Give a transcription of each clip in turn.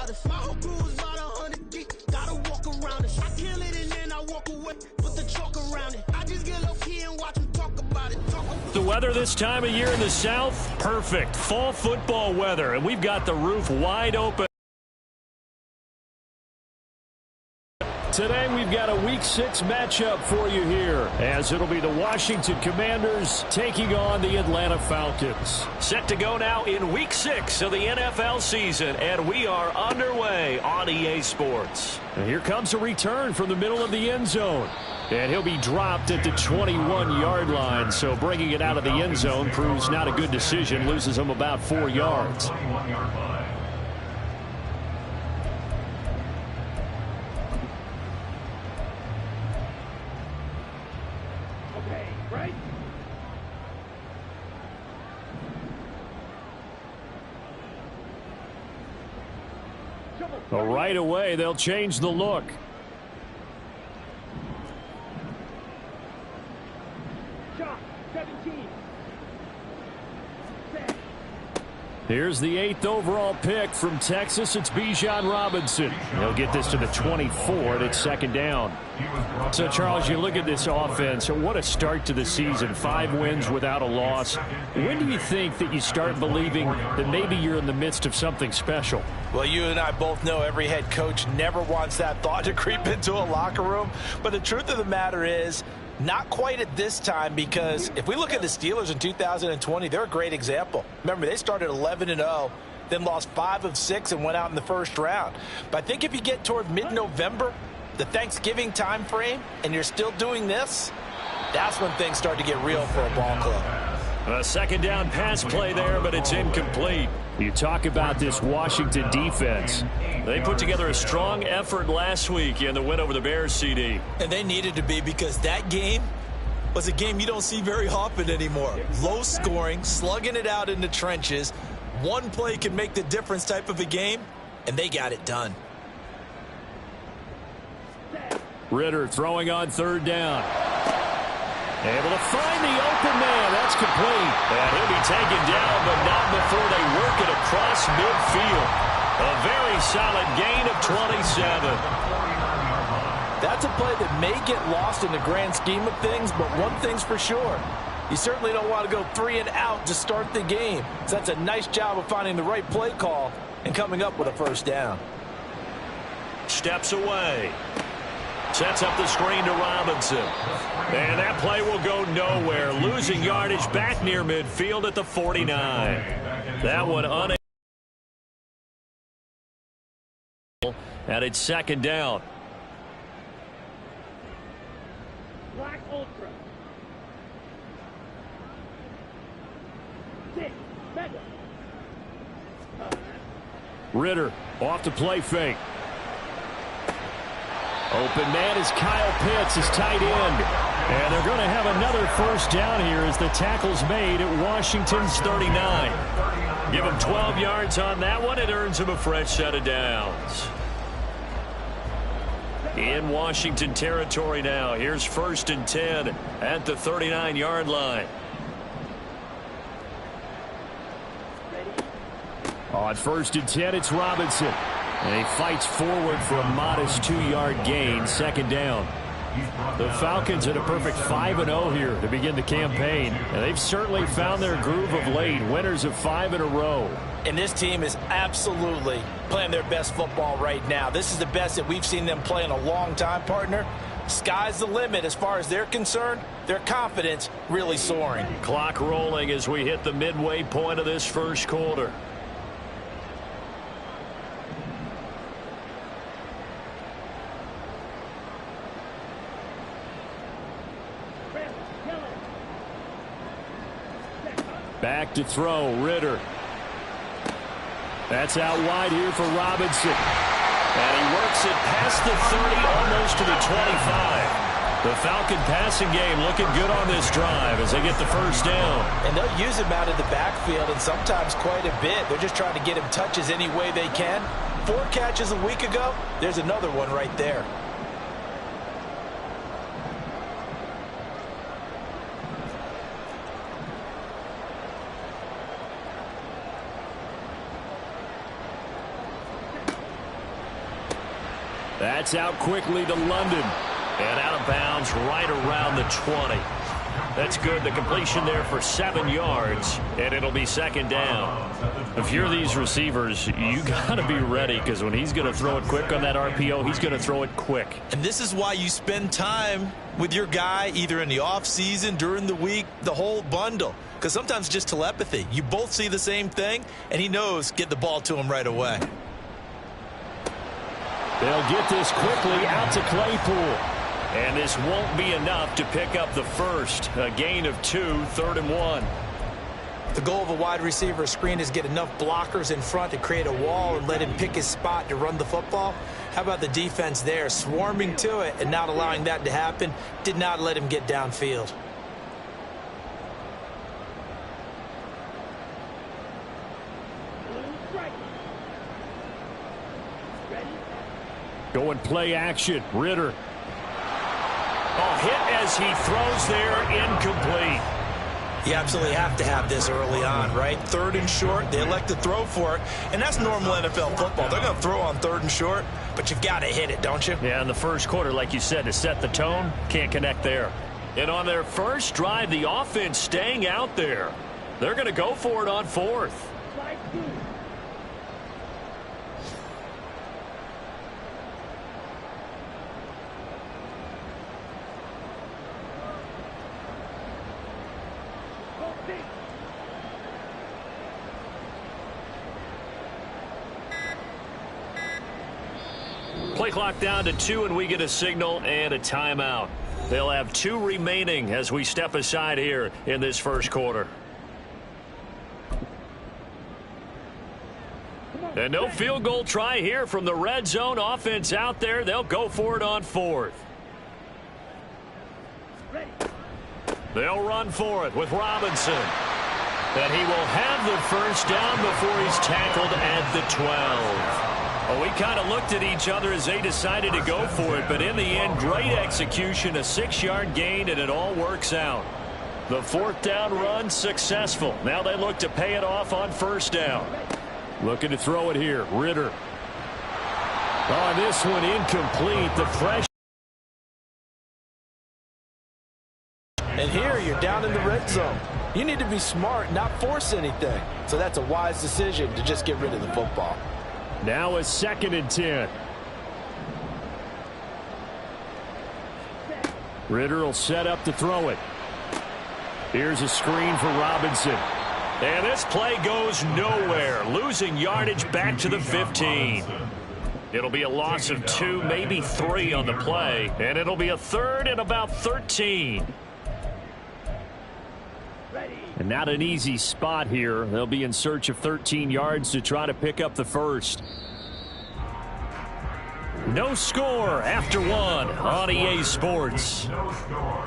artist. My whole crew is about 100 deep. Gotta walk around it. I kill it and then I walk away. Put the chalk around it. I just get low key and watch them talk about it. The weather this time of year in the South, perfect. Fall football weather, and we've got the roof wide open. Today we've got a Week 6 matchup for you here, as it'll be the Washington Commanders taking on the Atlanta Falcons. Set to go now in Week 6 of the NFL season, and we are underway on EA Sports. And here comes a return from the middle of the end zone. And he'll be dropped at the 21-yard line, so bringing it out of the end zone proves not a good decision, loses him about 4 yards. Well, right away, they'll change the look. Shot 17. Here's the 8th overall pick from Texas. It's Bijan Robinson. He'll get this to the 24, and it's second down. So, Charles, you look at this offense, what a start to the season. 5 wins without a loss. When do you think that you start believing that maybe you're in the midst of something special? Well, you and I both know every head coach never wants that thought to creep into a locker room. But the truth of the matter is, not quite at this time, because if we look at the Steelers in 2020, they're a great example. Remember, they started 11-0, then lost 5 of 6 and went out in the first round. But I think if you get toward mid-November, the Thanksgiving time frame, and you're still doing this, that's when things start to get real for a ball club. A second down pass play there, but it's incomplete. You talk about this Washington defense. They put together a strong effort last week in the win over the Bears, CD. And they needed to be, because that game was a game you don't see very often anymore. Low scoring, slugging it out in the trenches. One play can make the difference type of a game, and they got it done. Ritter throwing on third down. Able to find the open man. That's complete. And he'll be taken down, but not before they work it across midfield. A very solid gain of 27. That's a play that may get lost in the grand scheme of things, but one thing's for sure. You certainly don't want to go 3 and out to start the game. So that's a nice job of finding the right play call and coming up with a first down. Steps away. Sets up the screen to Robinson. And that play will go nowhere. Losing yardage back near midfield at the 49. That one unable. And it's second down. Black Ultra. 6. Mega. Ritter off to play fake. Open man is Kyle Pitts, his tight end. And they're going to have another first down here as the tackle's made at Washington's 39. Give him 12 yards on that one. It earns him a fresh set of downs. In Washington territory now. Here's 1st and 10 at the 39-yard line. On 1st and 10, it's Robinson. And he fights forward for a modest 2-yard gain, second down. The Falcons had a perfect 5-0 here to begin the campaign. And they've certainly found their groove of late, winners of 5 in a row. And this team is absolutely playing their best football right now. This is the best that we've seen them play in a long time, partner. Sky's the limit as far as they're concerned. Their confidence really soaring. Clock rolling as we hit the midway point of this first quarter. Back to throw, Ritter. That's out wide here for Robinson. And he works it past the 30, almost to the 25. The Falcon passing game looking good on this drive as they get the first down. And they'll use him out of the backfield, and sometimes quite a bit. They're just trying to get him touches any way they can. 4 catches a week ago. There's another one right there. That's out quickly to London. And out of bounds right around the 20. That's good. The completion there for 7 yards, and it'll be second down. If you're these receivers, you got to be ready, because when he's going to throw it quick on that RPO, he's going to throw it quick. And this is why you spend time with your guy either in the offseason, during the week, the whole bundle. Because sometimes just telepathy. You both see the same thing, and he knows get the ball to him right away. They'll get this quickly out to Claypool. And this won't be enough to pick up the first. A gain of 2, 3rd and 1. The goal of a wide receiver screen is get enough blockers in front to create a wall and let him pick his spot to run the football. How about the defense there, swarming to it and not allowing that to happen? Did not let him get downfield. Going play action. Ritter. Oh, hit as he throws there, incomplete. You absolutely have to have this early on, right? 3rd and short, they elect to throw for it, and that's normal NFL football. They're going to throw on 3rd and short, but you've got to hit it, don't you? Yeah, in the first quarter, like you said, to set the tone, can't connect there. And on their first drive, the offense staying out there. They're going to go for it on 4th. Play clock down to 2, and we get a signal and a timeout. They'll have 2 remaining as we step aside here in this first quarter. And no field goal try here from the red zone. Offense out there. They'll go for it on 4th. They'll run for it with Robinson. And he will have the first down before he's tackled at the 12. Well, we kind of looked at each other as they decided to go for it, but in the end, great execution, a 6-yard gain, and it all works out. The 4th down run successful. Now they look to pay it off on 1st down. Looking to throw it here. Ritter. Oh, this one incomplete. The pressure. And here you're down in the red zone. You need to be smart, not force anything. So that's a wise decision to just get rid of the football. Now a 2nd and 10. Ritter will set up to throw it. Here's a screen for Robinson. And this play goes nowhere. Losing yardage back to the 15. It'll be a loss of 2, maybe 3 on the play. And it'll be a 3rd and about 13. And not an easy spot here. They'll be in search of 13 yards to try to pick up the first. No score after 1 on EA Sports. No score.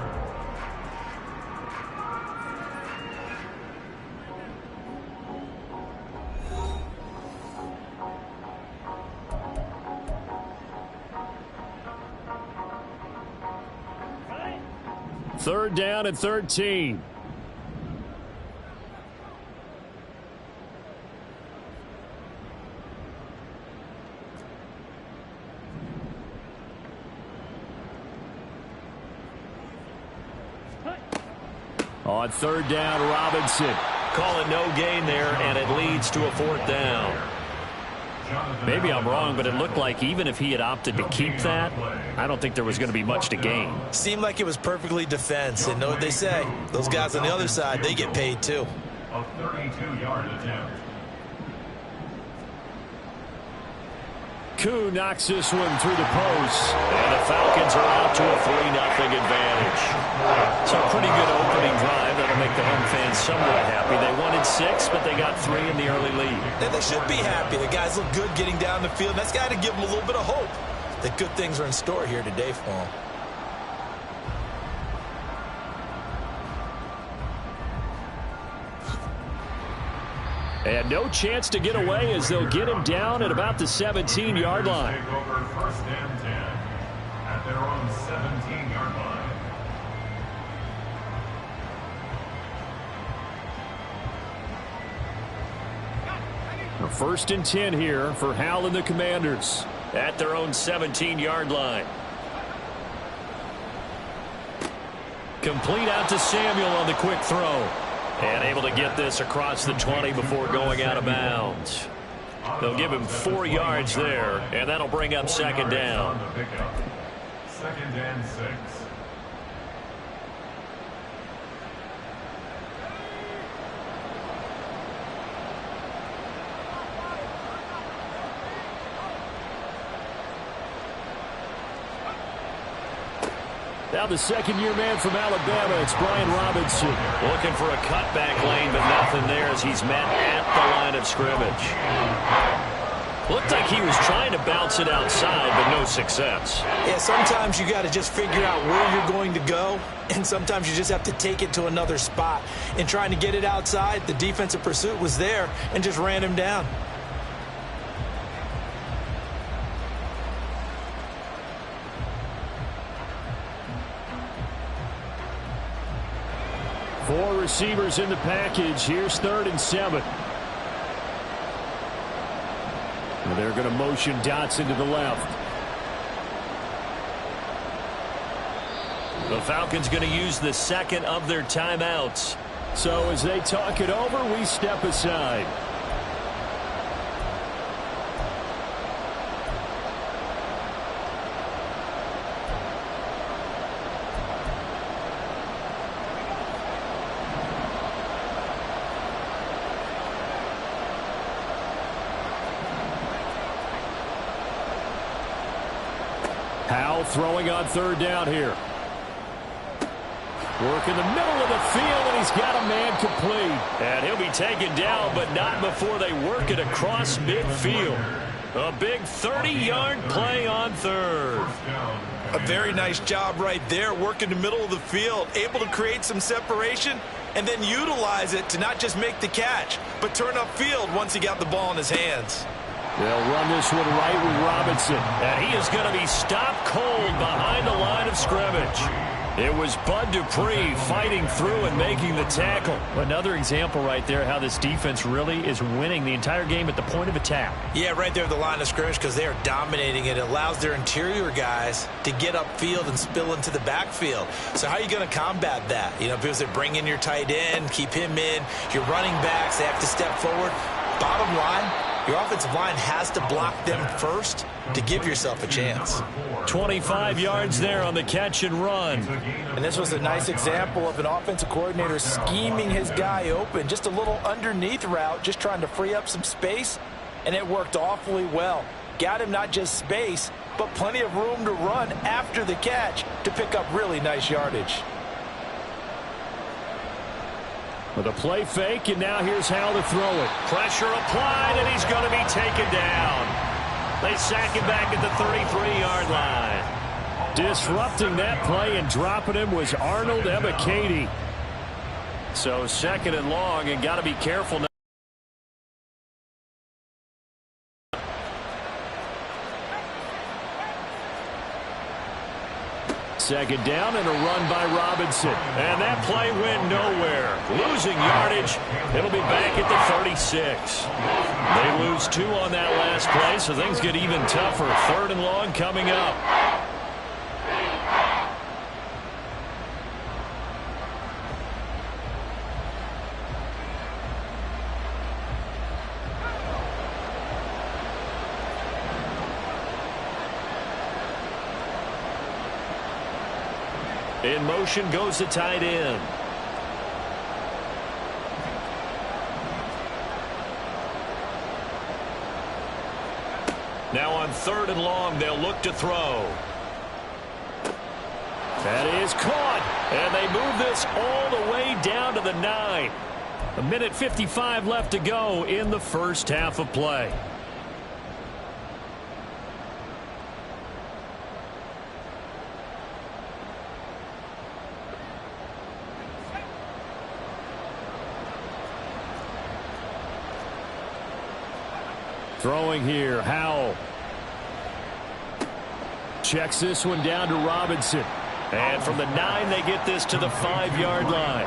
Third down and 13. On 3rd down, Robinson. Call it no gain there, and it leads to a 4th down. Maybe I'm wrong, but it looked like even if he had opted to keep that, I don't think there was going to be much to gain. Seemed like it was perfectly defense, and know what they say. Those guys on the other side, they get paid too. A 32-yard attempt. Koo knocks this one through the post, and the Falcons are out to a 3-0 advantage. So a pretty good opening drive. That'll make the home fans somewhat happy. They wanted 6, but they got 3 in the early lead. And they should be happy. The guys look good getting down the field. That's got to give them a little bit of hope that good things are in store here today for them. And no chance to get away as they'll get him down at about the 17-yard line. Take over 1st and 10 at their own 17-yard line. A 1st and 10 here for Hal and the Commanders. at their own 17-yard line. Complete out to Samuel on the quick throw. And able to get this across the 20 before going out of bounds. They'll give him 4 yards there, and that'll bring up second down. Second and 6. Now the second-year man from Alabama, it's Brian Robinson. Looking for a cutback lane, but nothing there as he's met at the line of scrimmage. Looked like he was trying to bounce it outside, but no success. Yeah, sometimes you got to just figure out where you're going to go, and sometimes you just have to take it to another spot. In trying to get it outside, the defensive pursuit was there and just ran him down. Four receivers in the package. Here's 3rd and 7. And they're going to motion Dotson to the left. The Falcons going to use the second of their timeouts. So as they talk it over, we step aside. Howell throwing on 3rd down here. Work in the middle of the field, and he's got a man complete. And he'll be taken down, but not before they work it across midfield. A big 30-yard play on 3rd. A very nice job right there, working the middle of the field, able to create some separation, and then utilize it to not just make the catch, but turn upfield once he got the ball in his hands. They'll run this one right with Robinson. And he is going to be stopped cold behind the line of scrimmage. It was Bud Dupree fighting through and making the tackle. Another example right there how this defense really is winning the entire game at the point of attack. Yeah, right there at the line of scrimmage because they are dominating it. It allows their interior guys to get upfield and spill into the backfield. So how are you going to combat that? You know, because they bring in your tight end, keep him in. Your running backs, they have to step forward. Bottom line, your offensive line has to block them first to give yourself a chance. 25 yards there on the catch and run. And this was a nice example of an offensive coordinator scheming his guy open. Just a little underneath route, just trying to free up some space, and it worked awfully well. Got him not just space, but plenty of room to run after the catch to pick up really nice yardage. With a play fake, and now here's how to throw it. Pressure applied, and he's going to be taken down. They sack him back at the 33-yard line. Disrupting that play and dropping him was Arnold Ebiketie. So 2nd and long, and got to be careful now. Second down and a run by Robinson. And that play went nowhere. Losing yardage. It'll be back at the 36. They lose 2 on that last play, so things get even tougher. 3rd and long coming up. In motion goes the tight end. Now on 3rd and long, they'll look to throw. That is caught. And they move this all the way down to the 9. 1:55 left to go in the first half of play. Throwing here, Howell. Checks this one down to Robinson. And from the 9, they get this to the 5-yard line.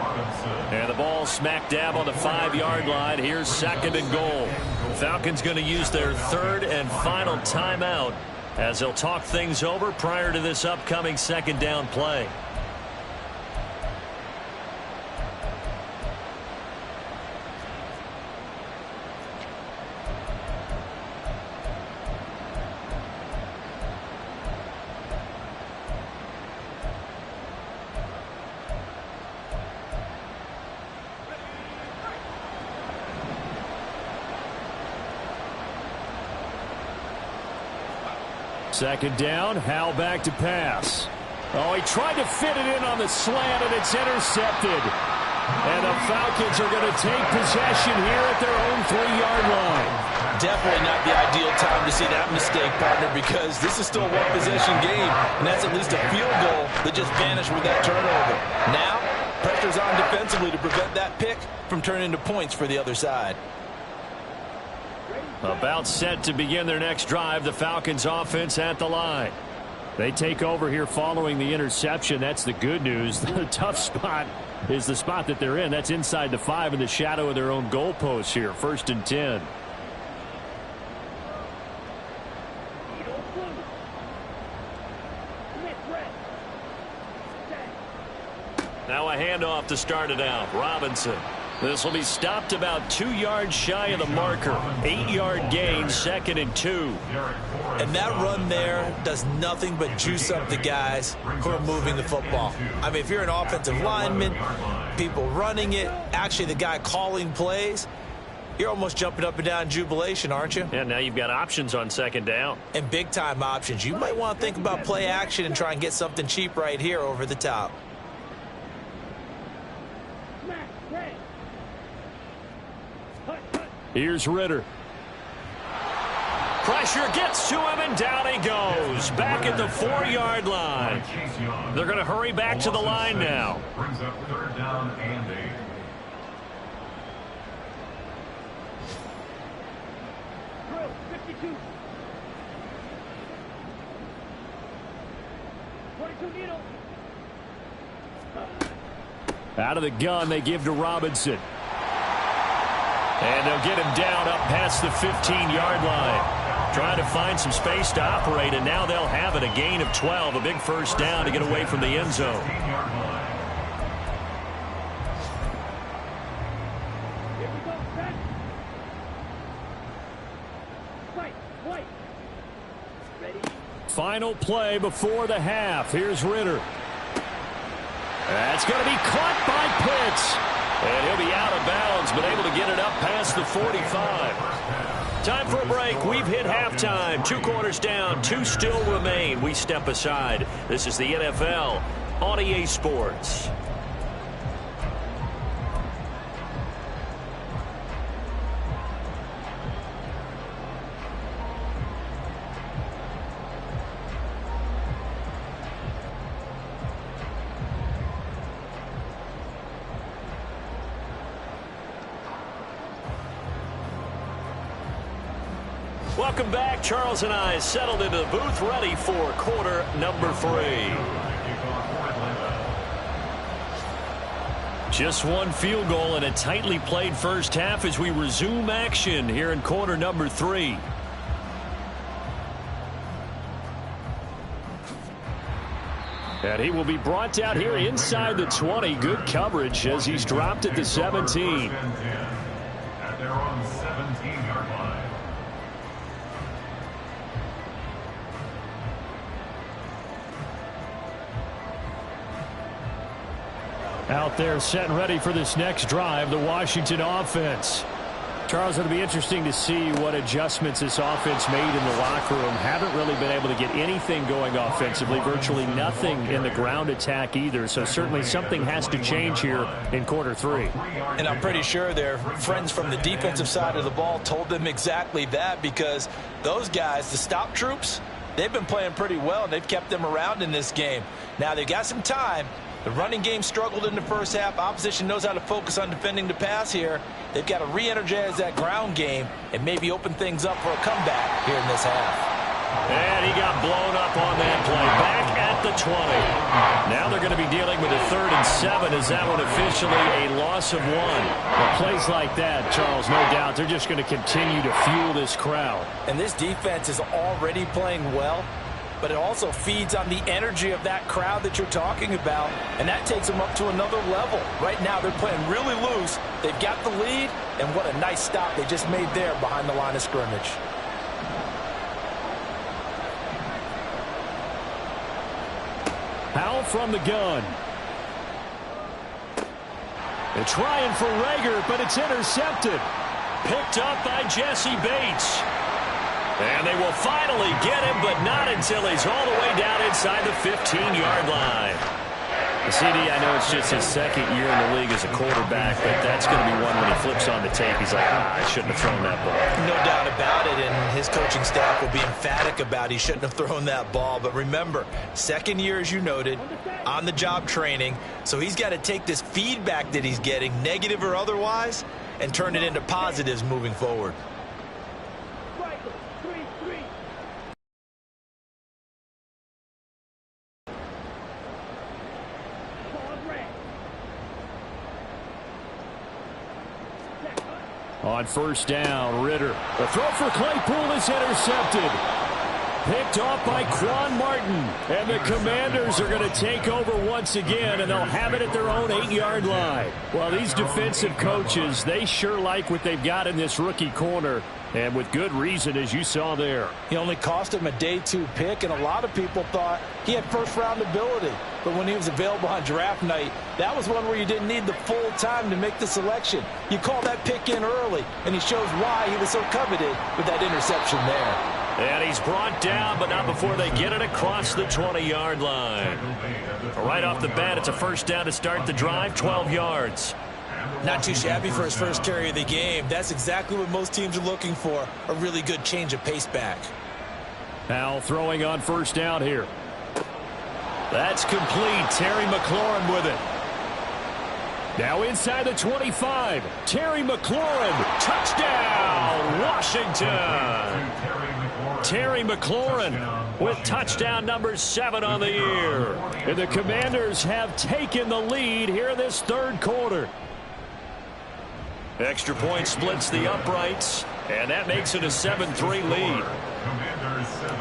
And the ball smack dab on the 5-yard line. Here's 2nd and goal. Falcons going to use their 3rd and final timeout as they'll talk things over prior to this upcoming second down play. Second down, Howell back to pass. Oh, he tried to fit it in on the slant, and it's intercepted. And the Falcons are going to take possession here at their own 3-yard line. Definitely not the ideal time to see that mistake, partner, because this is still a one-possession game, and that's at least a field goal that just vanished with that turnover. Now, pressure's on defensively to prevent that pick from turning into points for the other side. About set to begin their next drive, the Falcons offense at the line. They take over here following the interception. That's the good news. The tough spot is the spot that they're in. That's inside the 5 in the shadow of their own goalpost here. 1st and 10. Now a handoff to start it out. Robinson. This will be stopped about 2 yards shy of the marker. 8-yard gain, 2nd and 2. And that run there does nothing but juice up the guys who are moving the football. I mean, if you're an offensive lineman, people running it, actually the guy calling plays, you're almost jumping up and down in jubilation, aren't you? Yeah, now you've got options on 2nd down. And big-time options. You might want to think about play action and try and get something cheap right here over the top. Here's Ritter. Pressure gets to him, and down he goes. Back at the 4-yard line. They're going to hurry back to the line now. Brings up 3rd down and 8. Drill 52. 22 needle. Out of the gun, they give to Robinson. And they'll get him down up past the 15-yard line. Trying to find some space to operate, and now they'll have it. A gain of 12, a big 1st down to get away from the end zone. Here we go, set. Fight, white. Ready. Final play before the half. Here's Ritter. That's going to be caught by Pitts. And he'll be out of bounds, but able to get it up past the 45. Time for a break. We've hit halftime. 2 quarters down, 2 still remain. We step aside. This is the NFL on EA Sports. Welcome back. Charles and I settled into the booth, ready for quarter number 3. Just 1 field goal and a tightly played first half as we resume action here in quarter number 3. And he will be brought down here inside the 20. Good coverage as he's dropped at the 17. At their own 17-yard line. Out there set and ready for this next drive, the Washington offense. Charles, it'll be interesting to see what adjustments this offense made in the locker room. Haven't really been able to get anything going offensively, virtually nothing in the ground attack either. So certainly something has to change here in quarter 3. And I'm pretty sure their friends from the defensive side of the ball told them exactly that, because those guys, the stop troops, they've been playing pretty well, and they've kept them around in this game. Now they've got some time. The running game struggled in the first half. Opposition knows how to focus on defending the pass here. They've got to re-energize that ground game and maybe open things up for a comeback here in this half. And he got blown up on that play. Back at the 20. Now they're going to be dealing with a 3rd and 7. Is that one officially a loss of 1? Well, plays like that, Charles, no doubt, they're just going to continue to fuel this crowd. And this defense is already playing well, but it also feeds on the energy of that crowd that you're talking about, and that takes them up to another level. Right now, they're playing really loose. They've got the lead, and what a nice stop they just made there behind the line of scrimmage. Powell from the gun. They're trying for Rager, but it's intercepted. Picked up by Jesse Bates. And they will finally get him, but not until he's all the way down inside the 15-yard line. CD, I know it's just his 2nd year in the league as a quarterback, but that's going to be one when he flips on the tape. He's like, I shouldn't have thrown that ball. No doubt about it, and his coaching staff will be emphatic about he shouldn't have thrown that ball. But remember, 2nd year, as you noted, on-the-job training, so he's got to take this feedback that he's getting, negative or otherwise, and turn it into positives moving forward. On 1st down, Ritter. The throw for Claypool is intercepted. Picked off by Quan Martin. And the Commanders are going to take over once again, and they'll have it at their own 8-yard line. Well, these defensive coaches, they sure like what they've got in this rookie corner, and with good reason, as you saw there. He only cost him a day 2 pick, and a lot of people thought he had first-round ability. But when he was available on draft night, that was one where you didn't need the full time to make the selection. You call that pick in early, and he shows why he was so coveted with that interception there. And he's brought down, but not before they get it across the 20-yard line. Right off the bat, it's a 1st down to start the drive, 12 yards. Not too shabby for his first carry of the game. That's exactly what most teams are looking for, a really good change of pace back. Powell throwing on 1st down here. That's complete. Terry McLaurin with it. Now inside the 25. Terry McLaurin. Touchdown, Washington. Terry McLaurin with touchdown number 7 on the year. And the Commanders have taken the lead here in this 3rd quarter. Extra point splits the uprights, and that makes it a 7-3 lead. Commanders 7,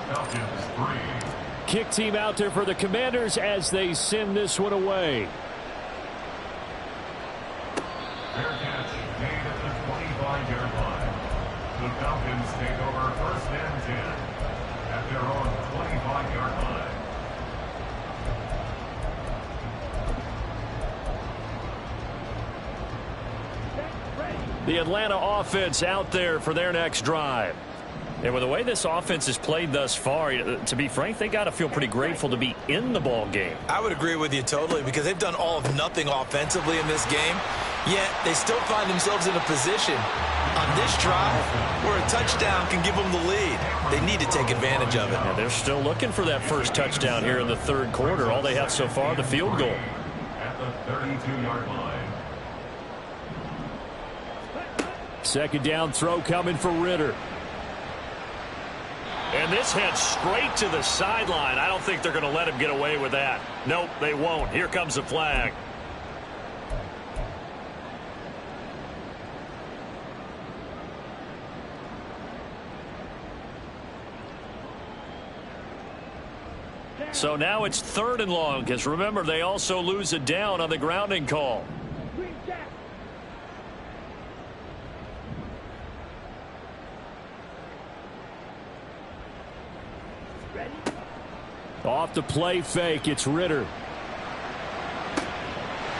Falcons 3. Kick team out there for the Commanders as they send this one away. Fair catch made at the 25-yard line. The Falcons take over 1st and 10 at their own 25-yard line. The Atlanta offense out there for their next drive. And with the way this offense has played thus far, to be frank, they got to feel pretty grateful to be in the ball game. I would agree with you totally, because they've done all of nothing offensively in this game, yet they still find themselves in a position on this drive where a touchdown can give them the lead. They need to take advantage of it. Yeah, they're still looking for that first touchdown here in the 3rd quarter. All they have so far, the field goal. At the 32-yard line. 2nd down throw coming for Ritter. And this heads straight to the sideline. I don't think they're going to let him get away with that. Nope, they won't. Here comes the flag. So now it's 3rd and long, because remember, they also lose a down on the grounding call. Off the play fake, it's Ritter.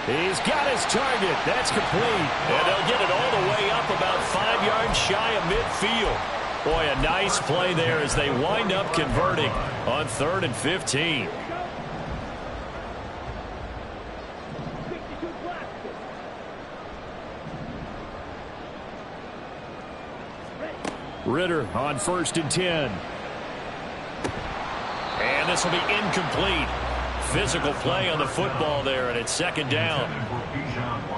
He's got his target. That's complete. And they'll get it all the way up about 5 yards shy of midfield. Boy, a nice play there as they wind up converting on 3rd and 15. Ritter on 1st and 10. And this will be incomplete. Physical play on the football there, and it's 2nd down.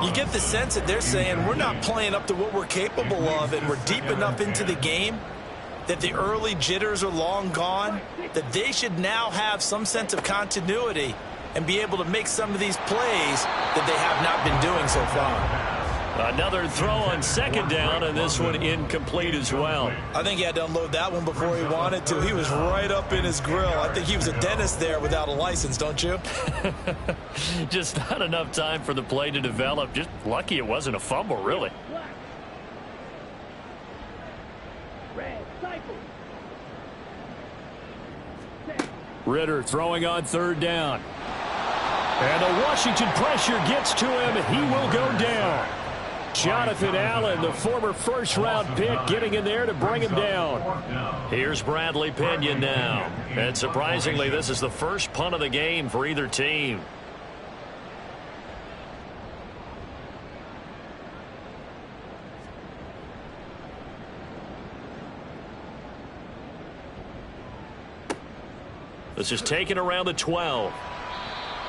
You get the sense that they're saying we're not playing up to what we're capable of, and we're deep enough into the game that the early jitters are long gone, that they should now have some sense of continuity and be able to make some of these plays that they have not been doing so far. Another throw on second down, and this one incomplete as well. I think he had to unload that one before he wanted to. He was right up in his grill. I think he was a dentist there without a license, don't you? Just not enough time for the play to develop. Just lucky it wasn't a fumble, really. Red, cycle. Ritter throwing on third down. And the Washington pressure gets to him. He will go down. Jonathan Allen, the former first-round pick, getting in there to bring him down. Here's Bradley Pinion now. And surprisingly, this is the first punt of the game for either team. This is taken around the 12.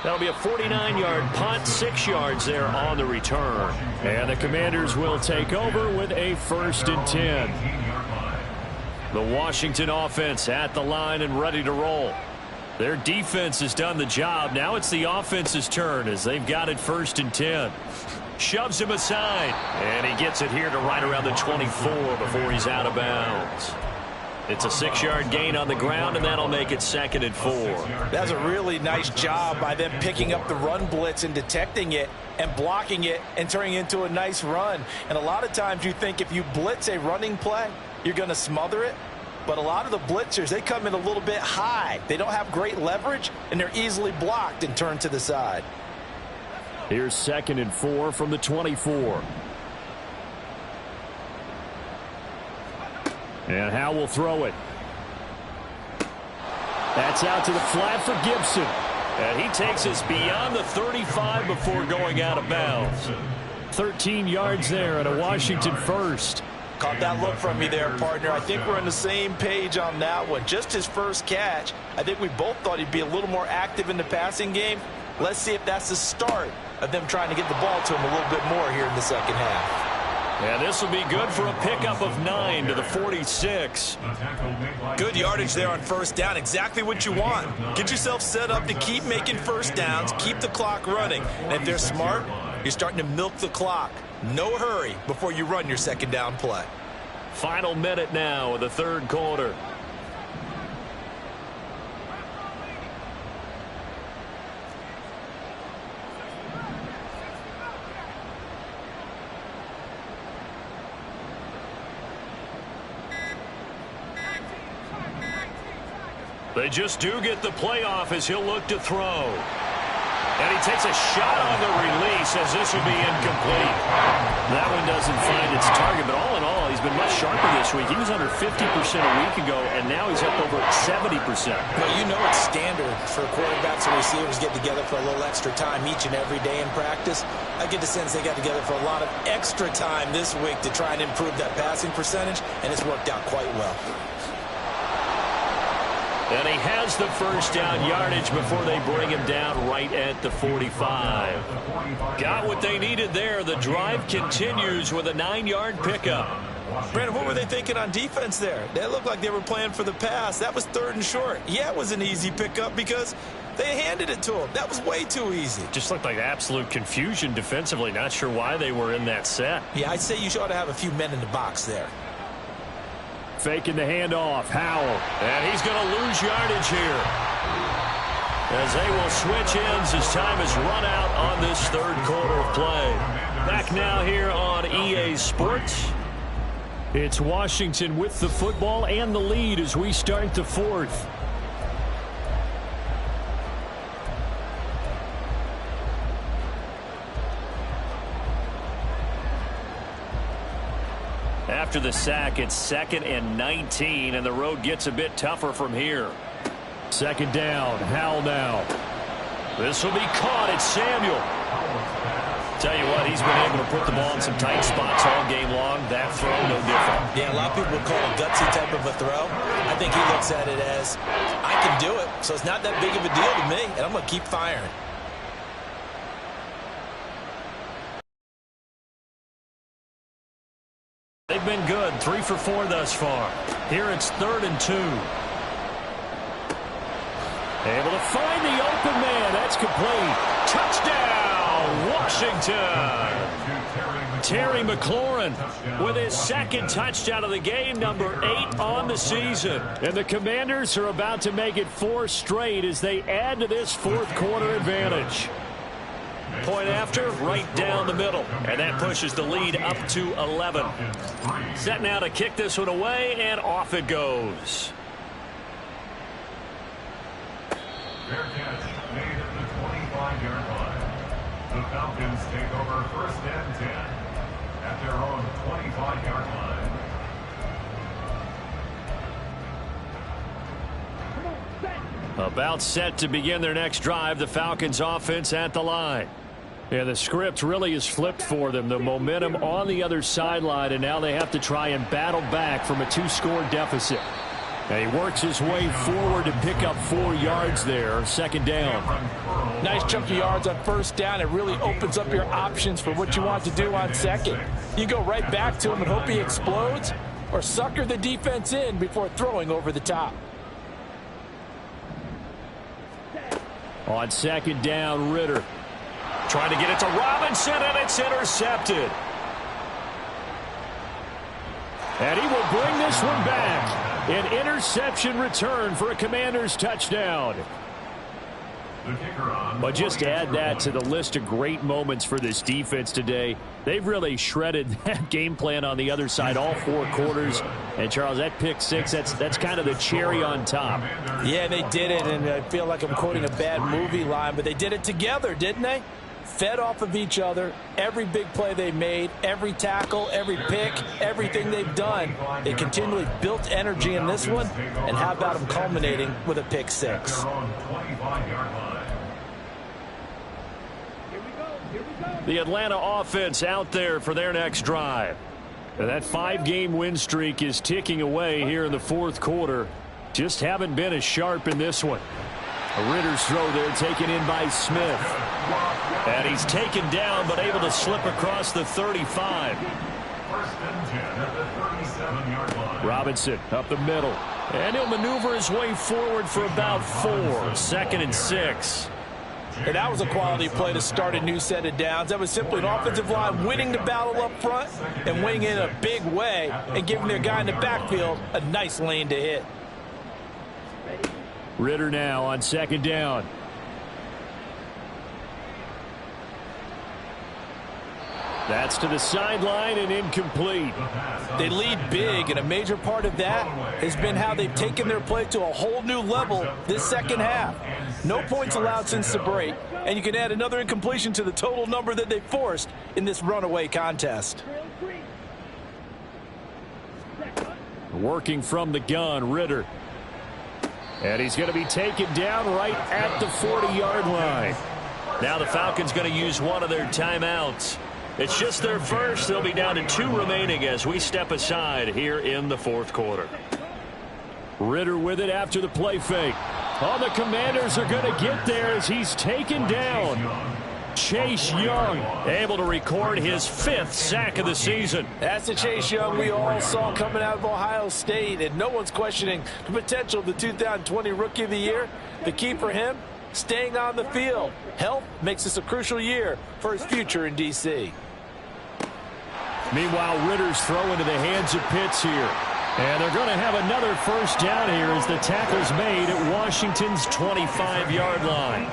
That'll be a 49-yard punt, 6 yards there on the return. And the Commanders will take over with a 1st and 10. The Washington offense at the line and ready to roll. Their defense has done the job. Now it's the offense's turn as they've got it 1st and 10. Shoves him aside. And he gets it here to right around the 24 before he's out of bounds. It's a 6-yard gain on the ground, and that'll make it 2nd and 4. That's a really nice job by them picking up the run blitz and detecting it and blocking it and turning it into a nice run. And a lot of times you think if you blitz a running play, you're going to smother it. But a lot of the blitzers, they come in a little bit high. They don't have great leverage, and they're easily blocked and turned to the side. Here's 2nd and 4 from the 24. And Howe will throw it. That's out to the flat for Gibson. And he takes us beyond the 35 before going out of bounds. 13 yards there and a Washington 1st. Caught that look from me there, partner. I think we're on the same page on that one. Just his first catch. I think we both thought he'd be a little more active in the passing game. Let's see if that's the start of them trying to get the ball to him a little bit more here in the second half. And this will be good for a pickup of 9 to the 46. Good yardage there on 1st down. Exactly what you want. Get yourself set up to keep making 1st downs, keep the clock running. And if they're smart, you're starting to milk the clock. No hurry before you run your 2nd down play. Final minute now of the 3rd quarter. They just do get the playoff as he'll look to throw. And he takes a shot on the release as this will be incomplete. That one doesn't find its target, but all in all, he's been much sharper this week. He was under 50% a week ago, and now he's up over 70%. Well, you know it's standard for quarterbacks and receivers get together for a little extra time each and every day in practice. I get the sense they got together for a lot of extra time this week to try and improve that passing percentage, and it's worked out quite well. And he has the 1st down yardage before they bring him down right at the 45. Got what they needed there. The drive continues with a 9-yard pickup. Brandon, what were they thinking on defense there? They looked like they were playing for the pass. That was 3rd and short. Yeah, it was an easy pickup because they handed it to him. That was way too easy. Just looked like absolute confusion defensively. Not sure why they were in that set. Yeah, I'd say you ought to have a few men in the box there. Faking the handoff, Howell. And he's going to lose yardage here. As they will switch ends as time has run out on this 3rd quarter of play. Back now here on EA Sports. It's Washington with the football and the lead as we start the 4th. After the sack, it's 2nd and 19, and the road gets a bit tougher from here. 2nd down, Howell now. This will be caught. It's Samuel. Tell you what, he's been able to put the ball in some tight spots all game long. That throw, no different. Yeah, a lot of people would call it a gutsy type of a throw. I think he looks at it as, I can do it, so it's not that big of a deal to me, and I'm going to keep firing. They they've been good. 3 for 4 thus far. Here it's 3rd and 2. Able to find the open man. That's complete. Touchdown, Washington. Terry McLaurin with his 2nd touchdown of the game, number 8 on the season. And the Commanders are about to make it 4 straight as they add to this 4th quarter advantage. Point after, right down the middle. And that pushes the lead up to 11. Set now to kick this one away, and off it goes. Fair catch made at the 25-yard line. The Falcons take over 1st and 10 at their own 25-yard line. About set to begin their next drive. The Falcons offense at the line. Yeah, the script really is flipped for them. The momentum on the other sideline, and now they have to try and battle back from a 2-score deficit. And he works his way forward to pick up 4 yards there. 2nd down. Nice chunk of yards on 1st down. It really opens up your options for what you want to do on 2nd. You go right back to him and hope he explodes, or sucker the defense in before throwing over the top. On 2nd down, Ritter. Trying to get it to Robinson, and it's intercepted. And he will bring this one back. An interception return for a Commanders touchdown. But just add that to the list of great moments for this defense today. They've really shredded that game plan on the other side all 4 quarters. And, Charles, that pick 6, that's kind of the cherry on top. Yeah, they did it, and I feel like I'm quoting a bad movie line, but they did it together, didn't they? Fed off of each other, every big play they made, every tackle, every pick, everything they've done. They continually built energy in this one, and how about them culminating with a pick 6? The Atlanta offense out there for their next drive. And that 5-game win streak is ticking away here in the 4th quarter. Just haven't been as sharp in this one. A Ritter's throw there taken in by Smith. And he's taken down but able to slip across the 35. 1st and 10 at the 37-yard line. Robinson up the middle. And he'll maneuver his way forward for about 4. 2nd and 6. And that was a quality play to start a new set of downs. That was simply an offensive line winning the battle up front and winning in a big way and giving their guy in the backfield a nice lane to hit. Ritter now on 2nd down. That's to the sideline and incomplete. They lead big, and a major part of that has been how they've taken their play to a whole new level this 2nd half. No points allowed since the break, and you can add another incompletion to the total number that they forced in this runaway contest. Working from the gun, Ritter. And he's going to be taken down right at the 40-yard line. Now the Falcons going to use one of their timeouts. It's just their first. They'll be down to 2 remaining as we step aside here in the 4th quarter. Ritter with it after the play fake. Oh, the Commanders are going to get there as he's taken down. Chase Young able to record his 5th sack of the season. That's the Chase Young we all saw coming out of Ohio State, and no one's questioning the potential of the 2020 Rookie of the Year. The key for him, staying on the field. Health makes this a crucial year for his future in D.C. Meanwhile, Ritter's throw into the hands of Pitts here. And they're going to have another 1st down here as the tackle's made at Washington's 25-yard line.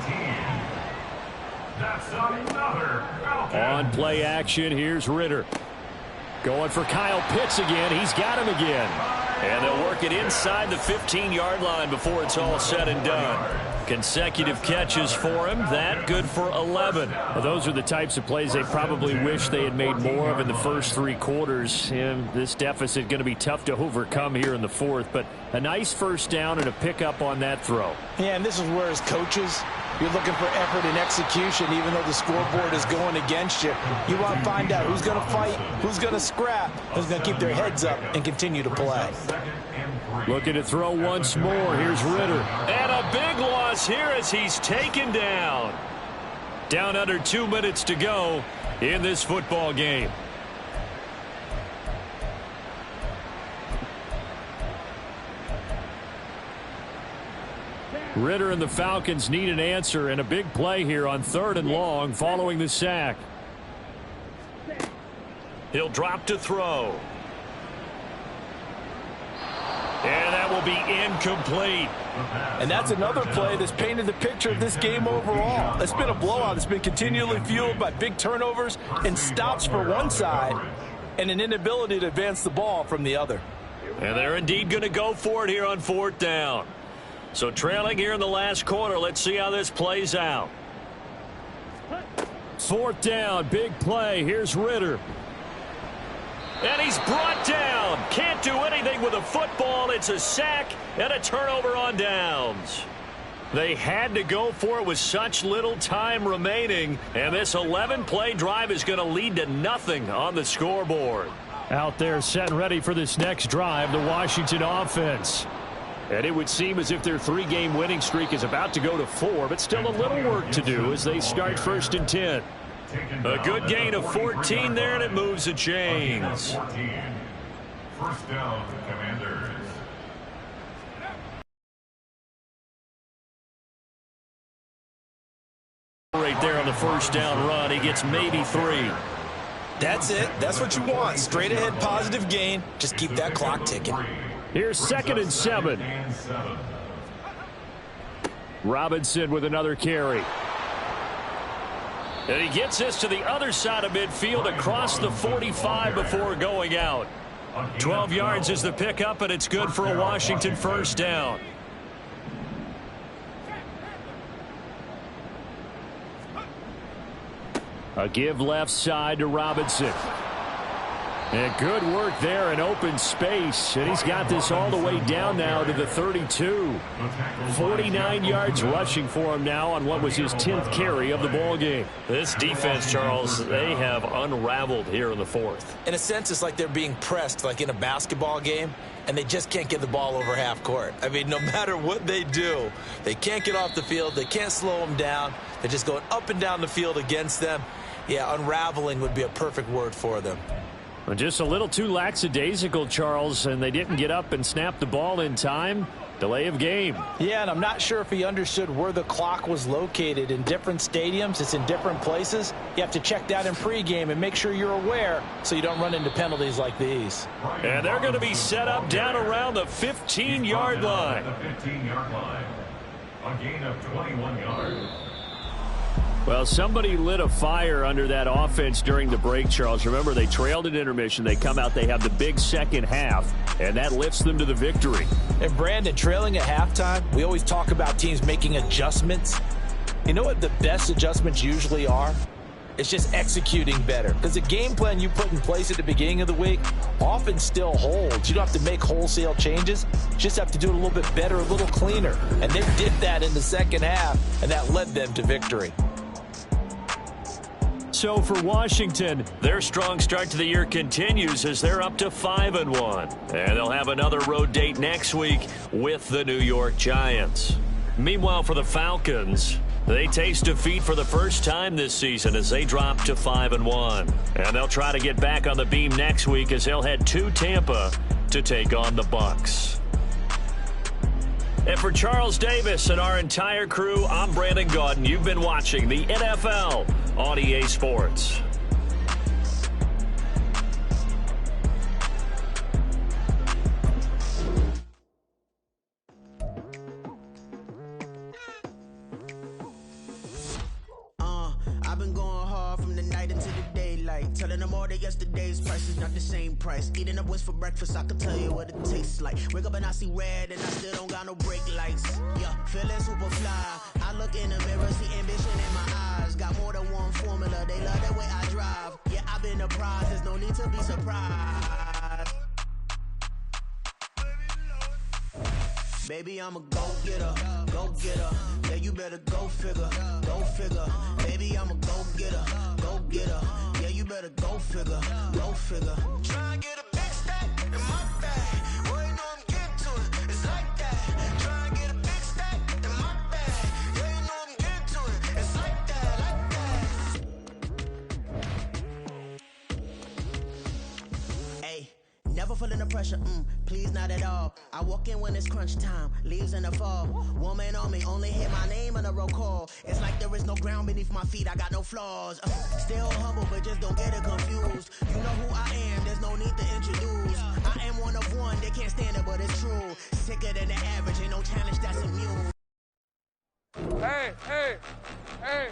That's another Falcon. On play action, here's Ritter. Going for Kyle Pitts again. He's got him again. And they'll work it inside the 15-yard line before it's all said and done. Consecutive catches for him. That good for 11. Well, those are the types of plays they probably wish they had made more of in the first 3 quarters. And this deficit going to be tough to overcome here in the 4th. But a nice 1st down and a pickup on that throw. Yeah, and this is where as coaches, you're looking for effort and execution, even though the scoreboard is going against you. You want to find out who's going to fight, who's going to scrap, who's going to keep their heads up and continue to play. Looking to throw once more. Here's Ritter. And a big loss here as he's taken down. Down under 2 minutes to go in this football game. Ritter and the Falcons need an answer, and a big play here on 3rd and long following the sack. He'll drop to throw. And that will be incomplete. And that's another play that's painted the picture of this game overall. It's been a blowout. It's been continually fueled by big turnovers and stops for one side and an inability to advance the ball from the other. And they're indeed going to go for it here on 4th down. So trailing here in the last quarter, let's see how this plays out. 4th down, big play. Here's Ritter. And he's brought down. Can't do anything with a football. It's a sack and a turnover on downs. They had to go for it with such little time remaining. And this 11-play drive is going to lead to nothing on the scoreboard. Out there set and ready for this next drive, the Washington offense. And it would seem as if their 3-game winning streak is about to go to 4, but still a little work to do as they start 1st and 10. A good gain of 14 there, and it moves the chains. 1st down, Commanders. Right there on the 1st down run, he gets maybe 3. That's it. That's what you want. Straight ahead positive gain. Just keep that clock ticking. Here's 2nd and 7. Robinson with another carry. And he gets this to the other side of midfield across the 45 before going out. 12 yards is the pickup, and it's good for a Washington 1st down. A give left side to Robinson. And good work there in open space. And he's got this all the way down now to the 32. 49 yards rushing for him now on what was his 10th carry of the ball game. This defense, Charles, they have unraveled here in the 4th. In a sense, it's like they're being pressed like in a basketball game, and they just can't get the ball over half court. I mean, no matter what they do, they can't get off the field. They can't slow them down. They're just going up and down the field against them. Yeah, unraveling would be a perfect word for them. Just a little too lackadaisical, Charles, and they didn't get up and snap the ball in time. Delay of game. Yeah, and I'm not sure if he understood where the clock was located. In different stadiums, it's in different places. You have to check that in pregame and make sure you're aware so you don't run into penalties like these. And they're going to be set up down around the 15-yard line. The 15-yard line. A gain of 21 yards. Well, somebody lit a fire under that offense during the break, Charles. Remember, they trailed at intermission. They come out, they have the big second half, and that lifts them to the victory. And, Brandon, trailing at halftime, we always talk about teams making adjustments. You know what the best adjustments usually are? It's just executing better. Because the game plan you put in place at the beginning of the week often still holds. You don't have to make wholesale changes. You just have to do it a little bit better, a little cleaner. And they did that in the second half, and that led them to victory. So for Washington, their strong start to the year continues as they're up to 5-1. And they'll have another road date next week with the New York Giants. Meanwhile, for the Falcons, they taste defeat for the first time this season as they drop to 5-1. And they'll try to get back on the beam next week as they'll head to Tampa to take on the Bucs. And for Charles Davis and our entire crew, I'm Brandon Gaudin. You've been watching the NFL on EA Sports. I've been going hard from the night into the daylight, telling them all that yesterday's price is not the same price. Eating up wings for breakfast, I can tell you what it tastes like. Wake up and I see red and I still don't got no brake lights. Yeah, feeling super fly. I look in the mirror, see ambition in my eyes. Got more than one formula, they love the way I drive. Yeah, I've been a prize, there's no need to be surprised. Baby, I'm a go-getter, go-getter. Yeah, you better go figure, go figure. Baby, I'm a go-getter, go-getter. Yeah, you better go figure, go figure. Try and get a big stack in my bag. Boy, you know I'm getting to it, it's like that. Try and get a big stack in my bag. Yeah, you know I'm getting to it, it's like that, like that. Hey, never feel feeling the pressure, please not at all. I walk in when it's crunch time, leaves in the fall. Woman on me, only hit my name on a roll call. It's like there is no ground beneath my feet, I got no flaws. Still humble, but just don't get it confused. You know who I am, there's no need to introduce. I am one of one, they can't stand it, but it's true. Sicker than the average, ain't no challenge that's immune. Hey, hey, hey.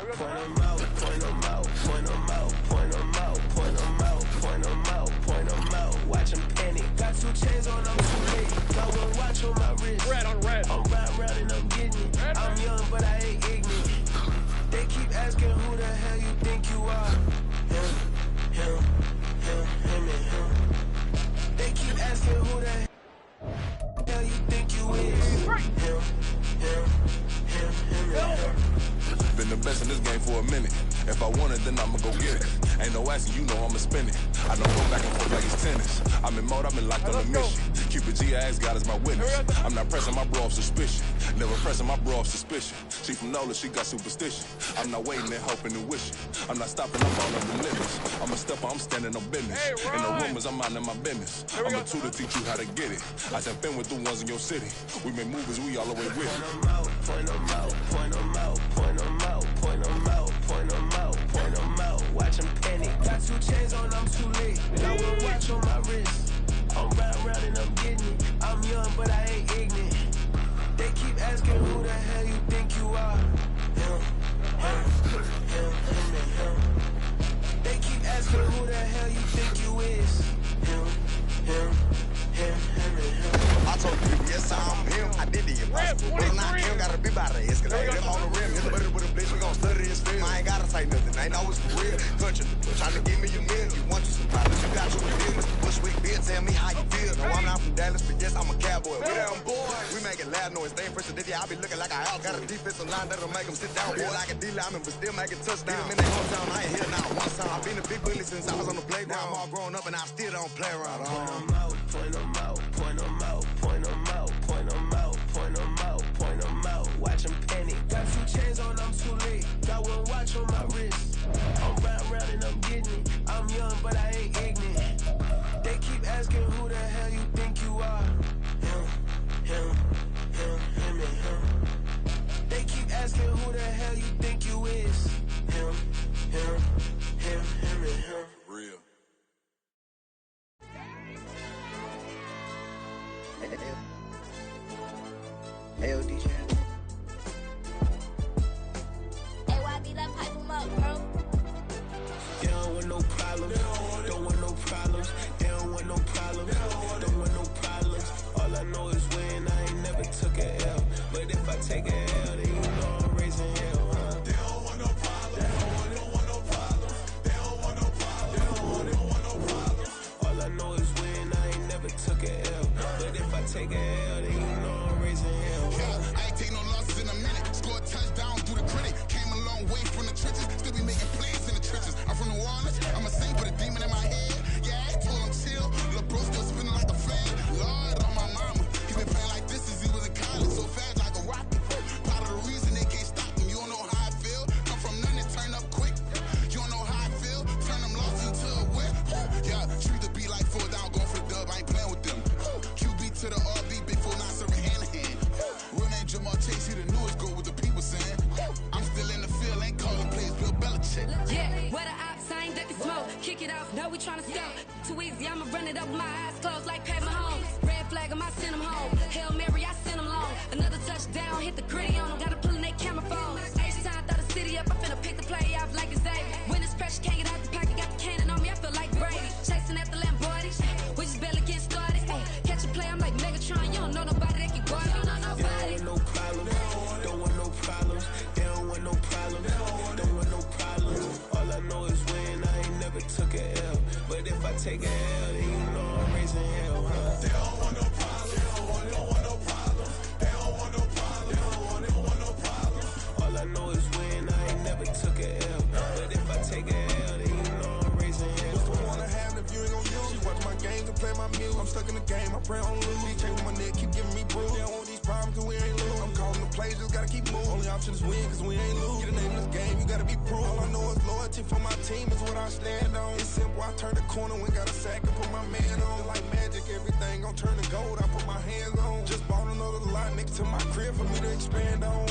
Point them out, point them out, point them out, point them out, point them out, point them out, point them out. Watch them panic. Got 2 chains on, I'm too late. Got 1 watch on my wrist. Red on red. I'm round and I'm getting it. I'm young, but I ain't ignorant. They keep asking who the hell you think you are. Him, and him. They keep asking who the hell you think you is. Him, and him. Been the best in this game for a minute. If I want it, then I'ma go get it. Ain't no asking, you know I'ma spin it. I don't go back and forth like it's tennis. I'm in mode, I've been locked on a mission. Keep it G, I ask God as my witness. I'm not pressing my bro off suspicion. Never pressing my bro off suspicion. She from Nola, she got superstition. I'm not waiting and hoping and wishing. I'm not stopping, I'm all on the limits. I'm a stepper, I'm standing on business. In the rumors, I'm minding my business. I'm a tutor, teach you how to get it. I said, been with the ones in your city. We make movies, we all the way with it. Point them out, point them out, point them out, point them out, point them out, point them out. Watch them panic. Got 2 chains on, I'm too late. Got 1 watch on my wrist. I'm round and I'm getting it. I'm young, but I ain't ignorant. They keep asking who the hell you think you are. Him. They keep asking who the hell you think you is. Him. I told people, yes, I'm him. I did the impossible. But I'm not him, gotta be by the escalator. Them on the rim, hit the butter with a bitch, we gon' study his film. I ain't gotta say nothing, ain't always for real. Touching the push, trying to give me a meal. You want you some pilots, you got you a deal. Mr. Bushwick, Bill, tell me how you feel. No, I'm not from Dallas, but yes, I'm a cowboy. We them boys, we making loud noise. Staying president, I be looking like a house. Got a defensive line that'll make them sit down. Boy, like a D-lineman, but still making touchdowns. Them in their hometown, I ain't here now one time. I've been a big bully since I was on the playground. Now I'm all grown up and I still don't play around. Point them out, point them out, point them out, point them out, point them out, point them out. Watch them panic. Got 2 chains on, I'm too late. Got 1 watch on my wrist. I'm round and I'm getting it. I'm young, but I ain't ignorant. They keep asking who the hell you think you are. Him. They keep asking who the hell you think you is. Him. Real. Hey, DJ. Hey, YB, that pipe him up, bro. They don't want no problems. Don't want no problems. They don't want no problems. Don't want no problems. All I know is when I ain't never took a L. But if I take a L, then you know I'm raising hell, huh? They don't want no problems. They don't want no problems. They don't want no problems. They don't want no problems. All I know is when I ain't never took a L. But if I take a L, then you know I'm raising hell, huh? I ain't take no losses in a minute. Scored a touchdown through the critic. Came a long way from the trenches. Still be making plays in the trenches. I'm from New Orleans. I'm a saint with a demon in my head. Yeah, I told him chill. Lil' bro still spinning like a flag. Lord on my mama. He been playing like this since he was in college. So fast like a rocket. Part of the reason they can't stop him. You don't know how I feel. Come from nothing and turn up quick. You don't know how I feel. Turn them losses into a whip. Yeah, treat the beat like 4 down. Going for the dub. I ain't playing with them. QB to the RB. Big 4 not serving hand in hand. Real name Jamal Chase. He the newest goal with the people saying. I'm still in the field. Ain't calling plays. Bill Belichick. Yeah, where the ops, I ain't ducking smoke. Kick it off, now we tryna scout. Too easy, I'ma run it up with my eyes closed like Pat Mahomes. Red flag, I send him home. Hail Mary, I send him long. Another touchdown, hit the gritty on him. Gotta pull in their camera phone. H-time, throw the city up. I finna pick the play off like it's David. When it's pressure, can't get out the pocket. Got the cannon on me, I feel like Brady. Chasing at the Lamborghini. We just barely get started. Ay, catch a play, I'm like Megatron. You don't know nobody that can guard me. You know nobody. They don't want no problems. Don't want no problems. They don't want no problems. Don't want no problems. All I know is when I ain't never took a L. But if I take a L, then you know I'm raising hell, huh? They don't want no problems. They don't want no problems. They don't want no problems. They don't want no problems. All I know is when I ain't never took a L. But if I take a L, then you know I'm raising hell. What's the point of having if you ain't gon' use? She watch my games and play my music. I'm stuck in the game, I pray on lose. These chains on my neck keep giving me bruise. They don't want these problem, cause we ain't lose. I'm calling the plays, just gotta keep moving. Only option is win, cause we ain't lose. Get a name in this game, you gotta be proof. All I know is loyalty for my team is what I stand on. It's simple, I turn the corner when got a sack and put my man on. Like magic, everything gon' turn to gold, I put my hands on. Just bought another lot next to my crib for me to expand on.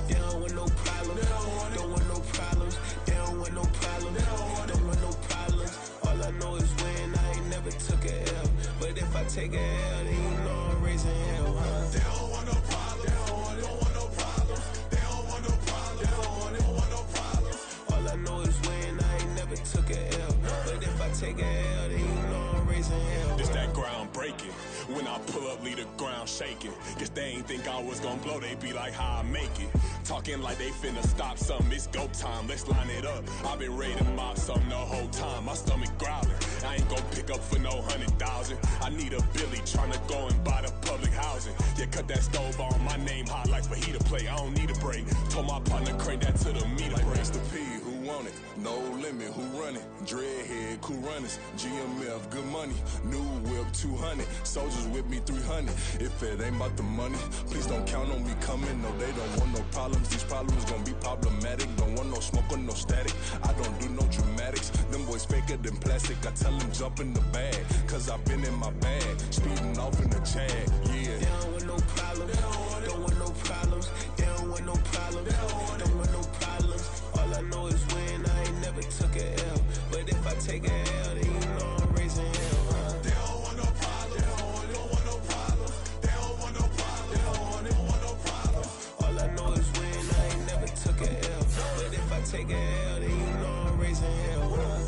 They don't want no problems, don't want no problems. They don't want no problems, don't want no problems. All I know is win, I ain't never took a L. But if I take a L, then you know I'm raising hell, huh? They don't want no problems, they don't want no problems. They don't want no problems, they don't want no problems. All I know is win, I ain't never took a L. But if I take a L, then you know I'm raising hell. It's that ground breaking. When I pull up, leave the ground shaking. Guess they ain't think I was gonna blow, they be like, how I make it. Talking like they finna stop something, it's go time, let's line it up. I've been ready to mob something the whole time, my stomach growling. I ain't gon' pick up for no 100,000. I need a Billy tryna go and buy the public housing. Yeah, cut that stove on, my name hot like fajita play. I don't need a break. Told my partner crank that to the meter break. Race the P, who want it? No limit, who run it? Dreadhead, cool runners, GMF, good money. New whip, 200. Soldiers with me, 300. If it ain't about the money, please don't count on me coming. No, they don't want no problems. These problems gon' be problematic. Don't want no smoke or no static. I don't do no dramatics. Them boys faker than plastic. I tell them jump in the bag, cause I've been in my bag. Speeding off in the Jag, yeah. They don't want no problems. Don't want no problems. They don't want no problems. Don't want no problems. All I know is win. I ain't never took a L. But if I take a L, then you know I'm raising hell, huh? They don't want no problems. They don't want no problems. They don't want no problems. They don't want no problems. All I know is win. I ain't never took a L. But if I take a L, then you know I'm raising hell, huh?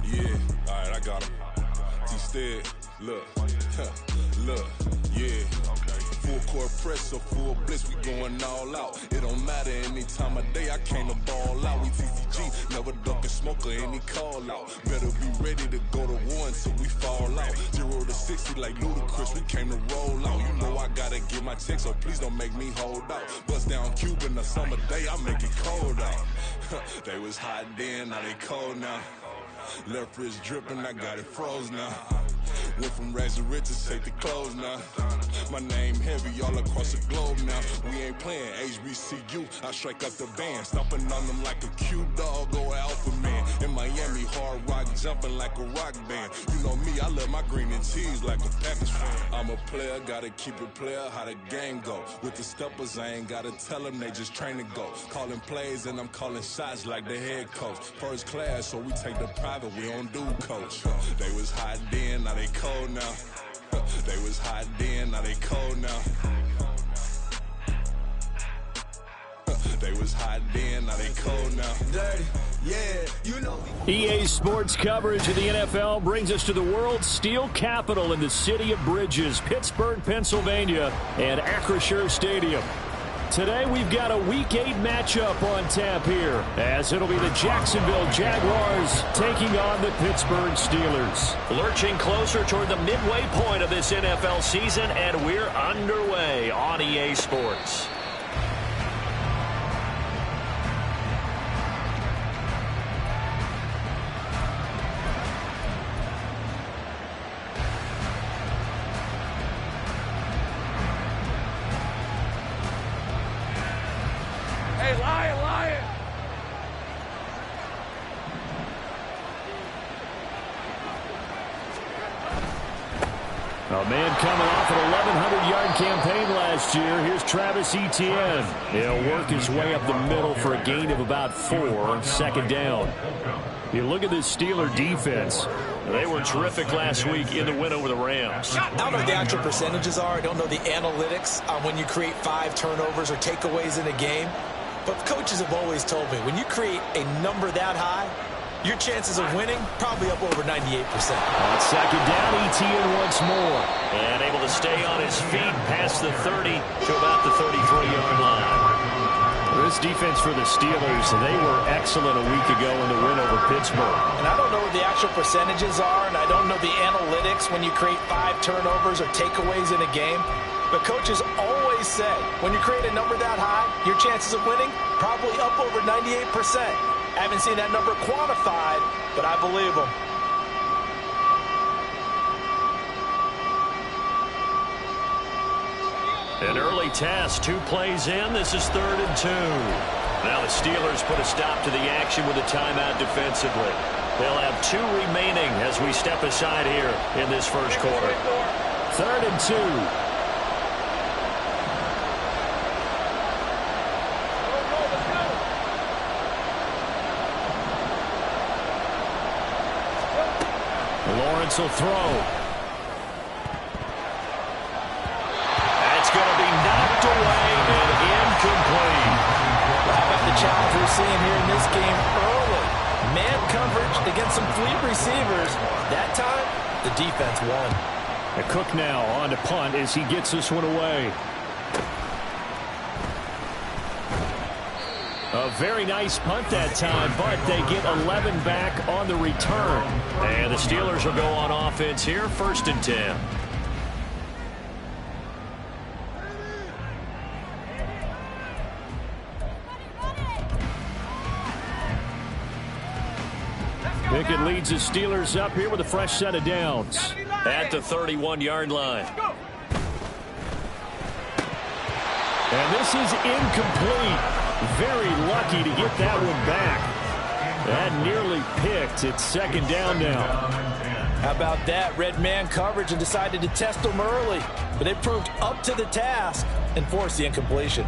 Yeah, alright, I got him. T-Stead, look, look, yeah. Full court press or full blitz, we going all out. It don't matter any time of day, I came to ball out. We TCG, never duck a smoker, any call out. Better be ready to go to war until we fall out. 0 to 60 like Ludacris, we came to roll out. You know I gotta get my check, so please don't make me hold out. Bust down Cuban a summer day, I make it cold out. They was hot then, now they cold now. Left wrist dripping, I got it froze now. Went from rags to riches, take the clothes now. My name heavy all across the globe now. We ain't playing HBCU, I strike up the band. Stomping on them like a cute dog, go alpha man. In Miami, hard rock jumping like a rock band. You know me, I love my green and cheese like a Packers fan. I'm a player, gotta keep it player, how the game go. With the steppers, I ain't gotta tell them, they just train to go. Calling plays and I'm calling shots like the head coach. First class, so we take the private, we don't do coach. They was hot then, now they cold now. They was hot then, now they cold now. They was hot then, now they cold now. Dirty, yeah, you know. EA Sports coverage of the NFL brings us to the world's steel capital in the city of Bridges, Pittsburgh, Pennsylvania, and Acrisure Stadium. Today, we've got a Week 8 matchup on tap here, as it'll be the Jacksonville Jaguars taking on the Pittsburgh Steelers. Lurching closer toward the midway point of this NFL season, and we're underway on EA Sports. Hey, Lion! A man coming off an 1,100-yard campaign last year. Here's Travis Etienne. He'll work his way up the middle for a gain of about 4, second down. You look at this Steeler defense. They were terrific last week in the win over the Rams. I don't know what the actual percentages are. I don't know the analytics on when you create 5 turnovers or takeaways in a game. But coaches have always told me, when you create a number that high, your chances of winning probably up over 98%. On second down, Etienne once more. And able to stay on his feet past the 30 to about the 33-yard line. This defense for the Steelers, they were excellent a week ago in the win over Pittsburgh. And I don't know what the actual percentages are, and I don't know the analytics when you create 5 turnovers or takeaways in a game. But coaches always say, when you create a number that high, your chances of winning probably up over 98%. I haven't seen that number quantified, but I believe them. An early test, 2 plays in. This is 3rd and 2. Now the Steelers put a stop to the action with a timeout defensively. They'll have 2 remaining as we step aside here in this first quarter. 3rd and 2. Lawrence will throw. Going to be knocked away and incomplete. How about the challenge we're seeing here in this game early? Man coverage against some fleet receivers. That time, the defense won. And Cook now on to punt as he gets this one away. A very nice punt that time, but they get 11 back on the return. And the Steelers will go on offense here, 1st and 10. Pickett leads the Steelers up here with a fresh set of downs at the 31-yard line. And this is incomplete. Very lucky to get that one back. That nearly picked. It's 2nd down now. How about that? Red man coverage and decided to test them early. But they proved up to the task and forced the incompletion.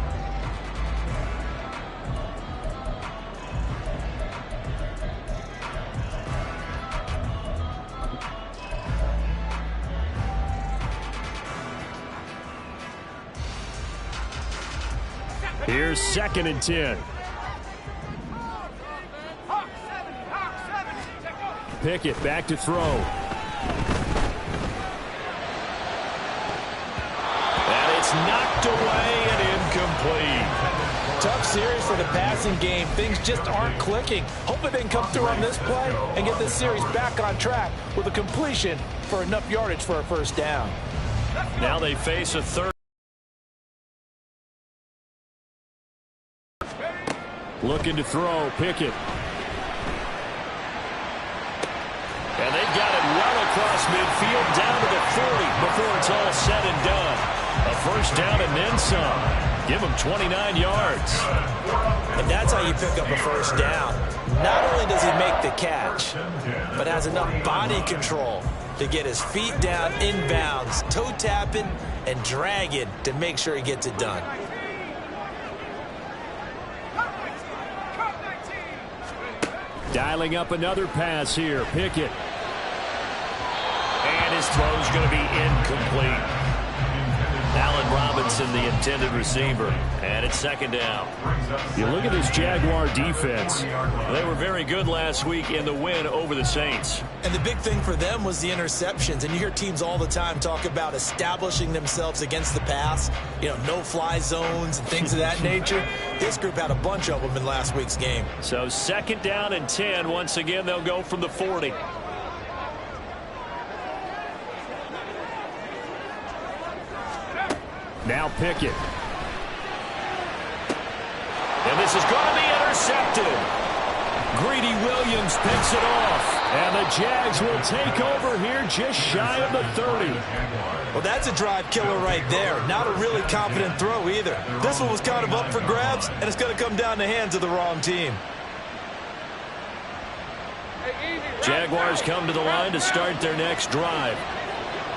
Here's 2nd and 10. Pickett back to throw. And it's knocked away and incomplete. Tough series for the passing game. Things just aren't clicking. Hoping they can come through on this play and get this series back on track with a completion for enough yardage for a 1st down. Now they face a 3rd. Looking to throw, Pickett. And they've got it well across midfield down to the 40 before it's all said and done. A 1st down and then some. Give them 29 yards. And that's how you pick up a 1st down. Not only does he make the catch, but has enough body control to get his feet down inbounds, toe tapping and dragging to make sure he gets it done. Dialing up another pass here. Pickett. And his throw's going to be incomplete. Allen Robinson, the intended receiver. And it's 2nd down. You look at this Jaguar defense. They were very good last week in the win over the Saints. And the big thing for them was the interceptions. And you hear teams all the time talk about establishing themselves against the pass. You know, no-fly zones and things of that nature. This group had a bunch of them in last week's game. So 2nd down and 10. Once again, they'll go from the 40. Now Pickett. And this is going to be intercepted. Greedy Williams picks it off. And the Jags will take over here just shy of the 30. Well, that's a drive killer right there. Not a really confident throw either. This one was kind of up for grabs, and it's going to come down the hands of the wrong team. Jaguars come to the line to start their next drive.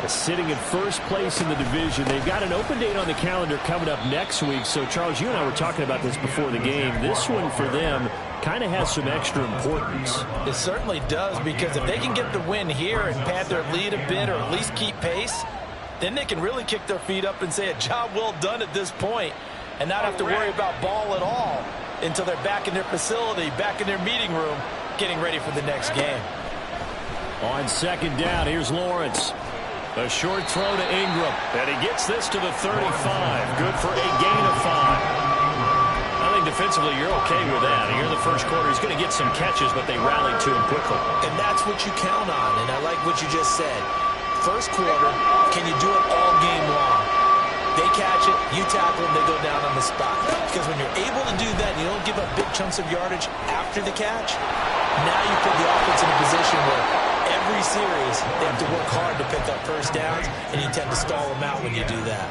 Sitting in 1st place in the division. They've got an open date on the calendar coming up next week. So, Charles, you and I were talking about this before the game. This one for them kind of has some extra importance. It certainly does, because if they can get the win here and pad their lead a bit or at least keep pace, then they can really kick their feet up and say a job well done at this point and not have to worry about ball at all until they're back in their facility, back in their meeting room, getting ready for the next game. On 2nd down, here's Lawrence. A short throw to Ingram, and he gets this to the 35. Good for a gain of 5. I think defensively, you're okay with that. Here in the first quarter, he's going to get some catches, but they rallied to him quickly. And that's what you count on, and I like what you just said. First quarter, can you do it all game long? They catch it, you tackle them, they go down on the spot. Because when you're able to do that, you don't give up big chunks of yardage after the catch, now you put the offense in a position where every series they have to work hard to pick up first downs, and you tend to stall them out when you do that.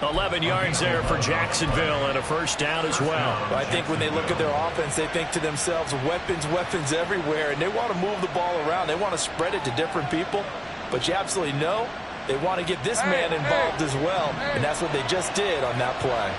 11 yards there for Jacksonville and a first down as well. I think when they look at their offense, they think to themselves, weapons, weapons everywhere, and they want to move the ball around. They want to spread it to different people, but you absolutely know they want to get this man involved as well, and that's what they just did on that play.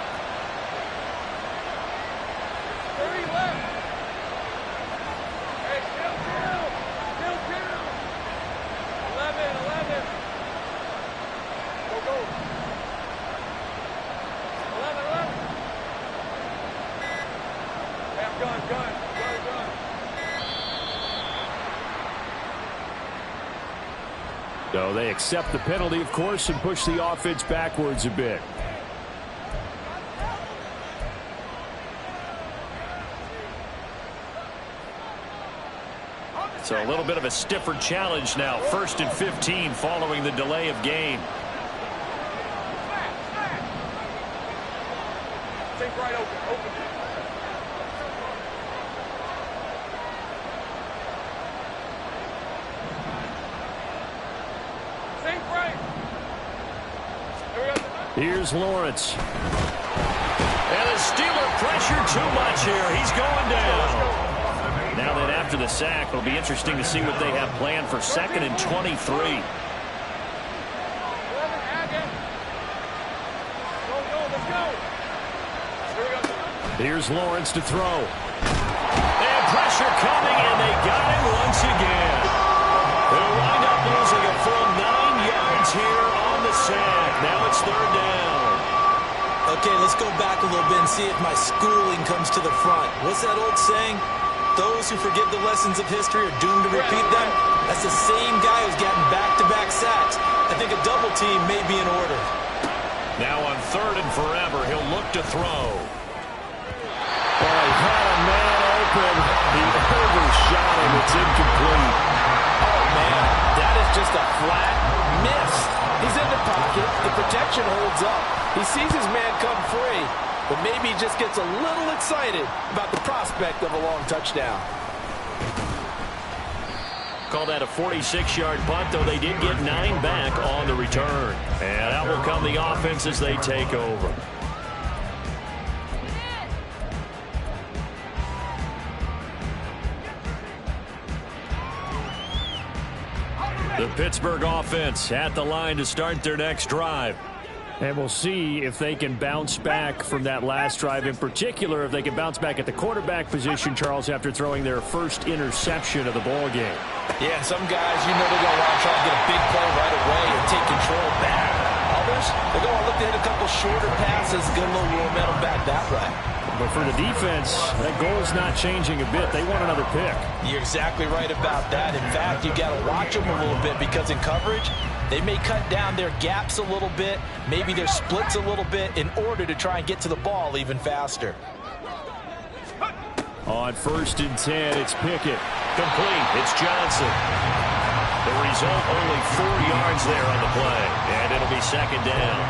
So they accept the penalty, of course, and push the offense backwards a bit. So a little bit of a stiffer challenge now. 1st and 15 following the delay of game. Think right open. Here's Lawrence. And the Steeler pressure too much here. He's going down. Now that after the sack, it'll be interesting to see what they have planned for 2nd and 23. Here's Lawrence to throw. And pressure coming, and they got him once again. They'll wind up losing a full 9 yards here on the sack. Now it's 3rd down. Okay, let's go back a little bit and see if my schooling comes to the front. What's that old saying? Those who forget the lessons of history are doomed to repeat them. That's the same guy who's gotten back-to-back sacks. I think a double team may be in order. Now on 3rd and forever, he'll look to throw. Oh, he had a man open. He overshot him. It's incomplete. Oh, man, that is just a flat miss. He's in the pocket. The protection holds up. He sees his man come free, but maybe he just gets a little excited about the prospect of a long touchdown. Call that a 46-yard punt, though they did get 9 back on the return. And out will come the offense as they take over. The Pittsburgh offense at the line to start their next drive. And we'll see if they can bounce back from that last drive. In particular, if they can bounce back at the quarterback position, Charles, after throwing their first interception of the ball game. Yeah, some guys, you know they're going to want to try and get a big play right away and take control back. Others, they're going to look to hit a couple shorter passes, get a little momentum back that way. But for the defense, that goal is not changing a bit. They want another pick. You're exactly right about that. In fact, you've got to watch them a little bit because in coverage, they may cut down their gaps a little bit, maybe their splits a little bit in order to try and get to the ball even faster. On 1st and 10, it's Pickett. Complete. It's Johnson. The result, only 4 yards there on the play, and it'll be 2nd down.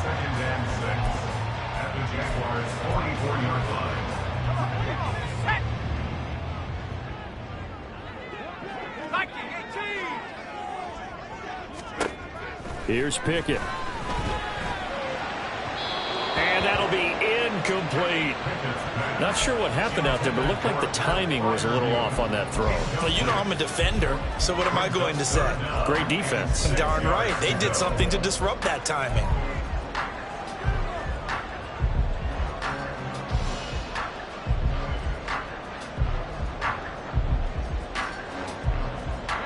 2nd and 6 at the Jaguars' 44-yard line. Here's Pickett. And that'll be incomplete. Not sure what happened out there, but it looked like the timing was a little off on that throw. Well, you know I'm a defender, so what am I going to say? Great defense. Darn right. They did something to disrupt that timing.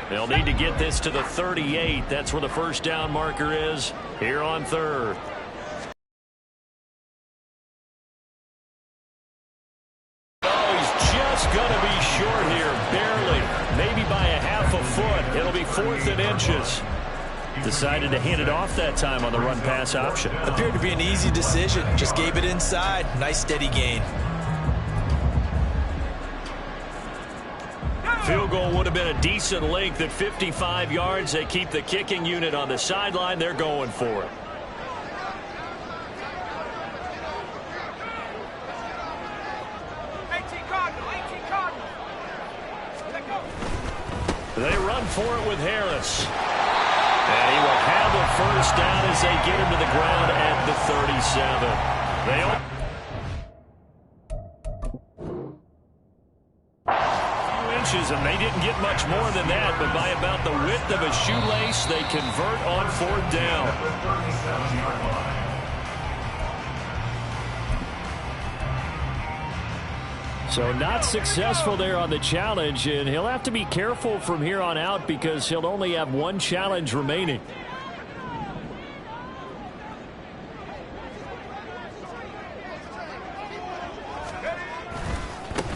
They'll need to get this to the 38. That's where the first down marker is here on 3rd. Oh, he's just going to be short here, barely. Maybe by a half a foot. It'll be 4th and inches. Decided to hand it off that time on the run-pass option. Appeared to be an easy decision. Just gave it inside. Nice steady gain. Field goal would have been a decent length at 55 yards. They keep the kicking unit on the sideline. They're going for it. They run for it with Harris. And he will have a first down as they get him to the ground at the 37. And they didn't get much more than that, but by about the width of a shoelace, they convert on 4th down. So not successful there on the challenge, and he'll have to be careful from here on out because he'll only have one challenge remaining.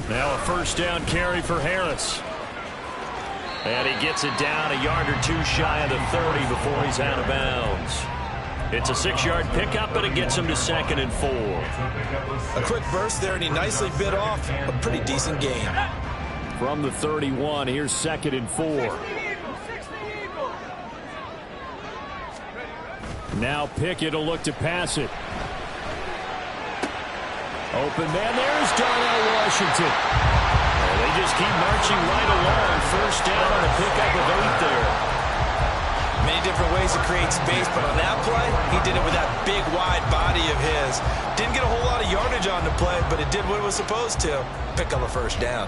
Now a first down carry for Harris. And he gets it down a yard or two shy of the 30 before he's out of bounds. It's a 6-yard pickup, and it gets him to 2nd and 4. A quick burst there, and he nicely bit off a pretty decent gain. From the 31, here's 2nd and 4. Now Pickett will look to pass it. Open man, there's Darnell Washington. And they just keep marching right along. First down on a pickup of 8 there. Many different ways to create space, but on that play, he did it with that big, wide body of his. Didn't get a whole lot of yardage on the play, but it did what it was supposed to. Pick up a first down.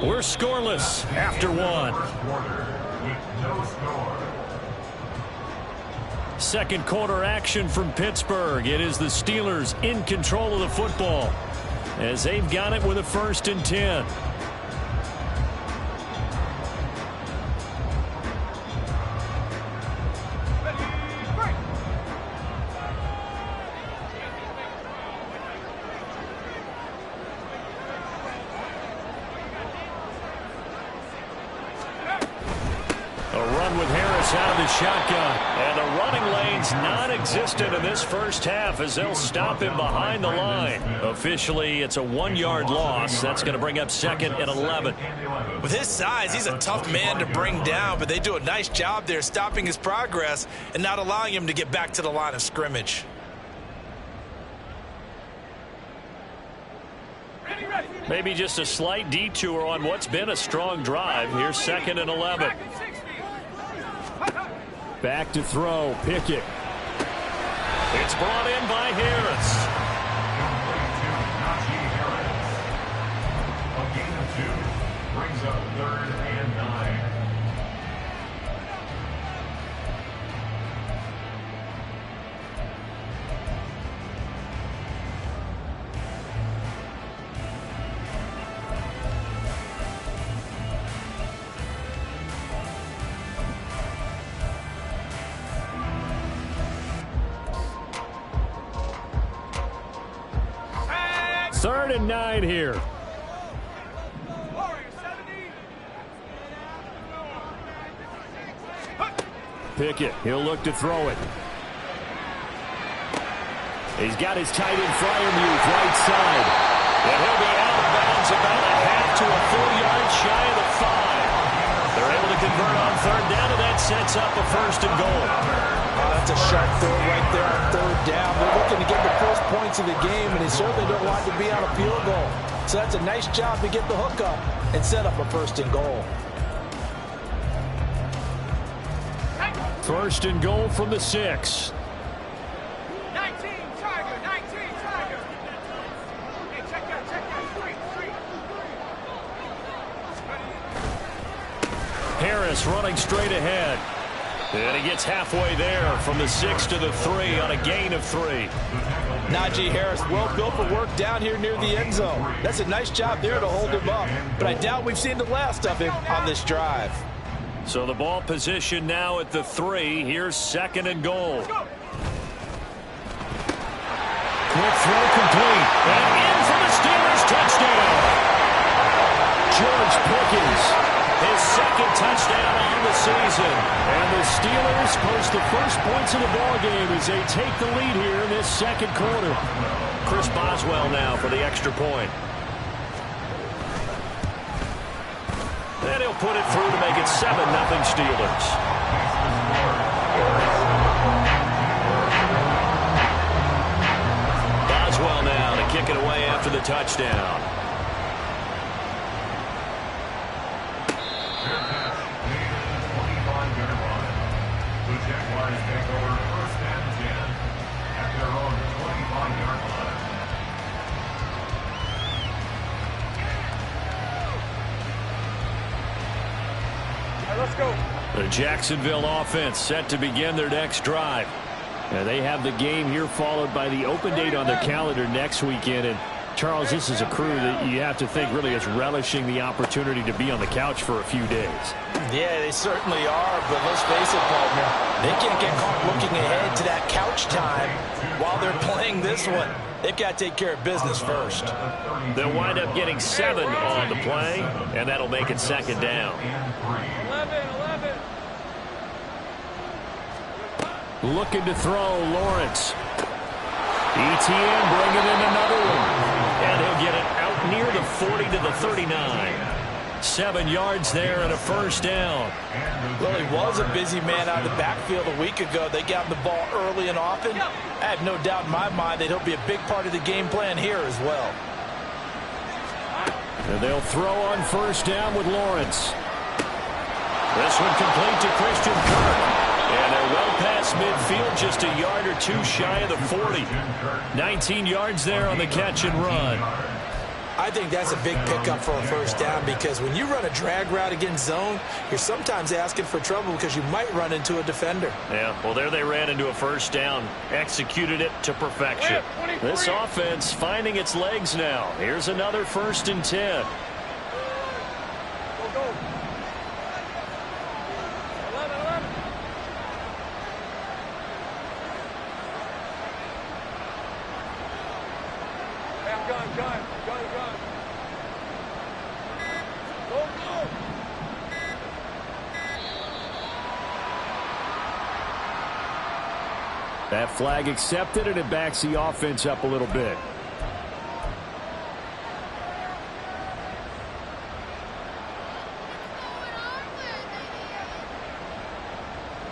We're scoreless after 1. Second quarter action from Pittsburgh. It is the Steelers in control of the football as they've got it with a 1st and 10. Out of the shotgun, and the running lane's non-existent in this first half as they'll stop him behind the line. Officially, it's a 1-yard loss. That's going to bring up 2nd and 11. With his size, he's a tough man to bring down, but they do a nice job there stopping his progress and not allowing him to get back to the line of scrimmage. Maybe just a slight detour on what's been a strong drive. Here's 2nd and 11. Back to throw, Pickett. It's brought in by Harris. A gain of 2 brings up 3rd and 9. Third and 9 here. Pickett, he'll look to throw it. He's got his tight end Fryermuth right side. And he'll be out of bounds about a half to a full yard shy of the 5. They're able to convert on 3rd down, and that sets up a 1st and goal. That's a sharp throw right there on 3rd down. They're looking to get the first points of the game, and they certainly don't want to be on a field goal. So that's a nice job to get the hook up and set up a 1st and goal. 1st and goal from the 6. 19, Tiger, 19, Tiger. Hey, check that, 3. Harris running straight ahead. And he gets halfway there from the 6 to the 3 on a gain of 3. Najee Harris, well built for work down here near the end zone. That's a nice job there to hold him up. But I doubt we've seen the last of him on this drive. So the ball position now at the 3. Here's 2nd and goal. Quick throw complete. And in for the Steelers touchdown. George Pickens, his 2nd touchdown Steelers post the first points of the ball game as they take the lead here in this second quarter. Chris Boswell now for the extra point. And he'll put it through to make it 7-0 Steelers. Boswell now to kick it away after the touchdown. Let's go. The Jacksonville offense set to begin their next drive. They have the game here followed by the open date on their calendar next weekend. And Charles, this is a crew that you have to think really is relishing the opportunity to be on the couch for a few days. Yeah, they certainly are, but let's face it, partner, they can't get caught looking ahead to that couch time while they're playing this one. They've got to take care of business first. They'll wind up getting 7 on the play, and that'll make it second down. 11. Looking to throw, Lawrence. ETN bringing in another one. And he'll get it out near the 40 to the 39. 7 yards there and a first down. Well, he was a busy man out of the backfield a week ago. They got the ball early and often. I have no doubt in my mind that he'll be a big part of the game plan here as well. And they'll throw on first down with Lawrence. This one complete to Christian Kirk. And they're well past midfield, just a yard or two shy of the 40. 19 yards there on the catch and run. I think that's a big pickup for a first down because when you run a drag route against zone, you're sometimes asking for trouble because you might run into a defender. Yeah, well, there they ran into a first down, executed it to perfection. This offense finding its legs now. Here's another 1st and 10. Go. 11. Hey, I'm gun. Go. That flag accepted, and it backs the offense up a little bit.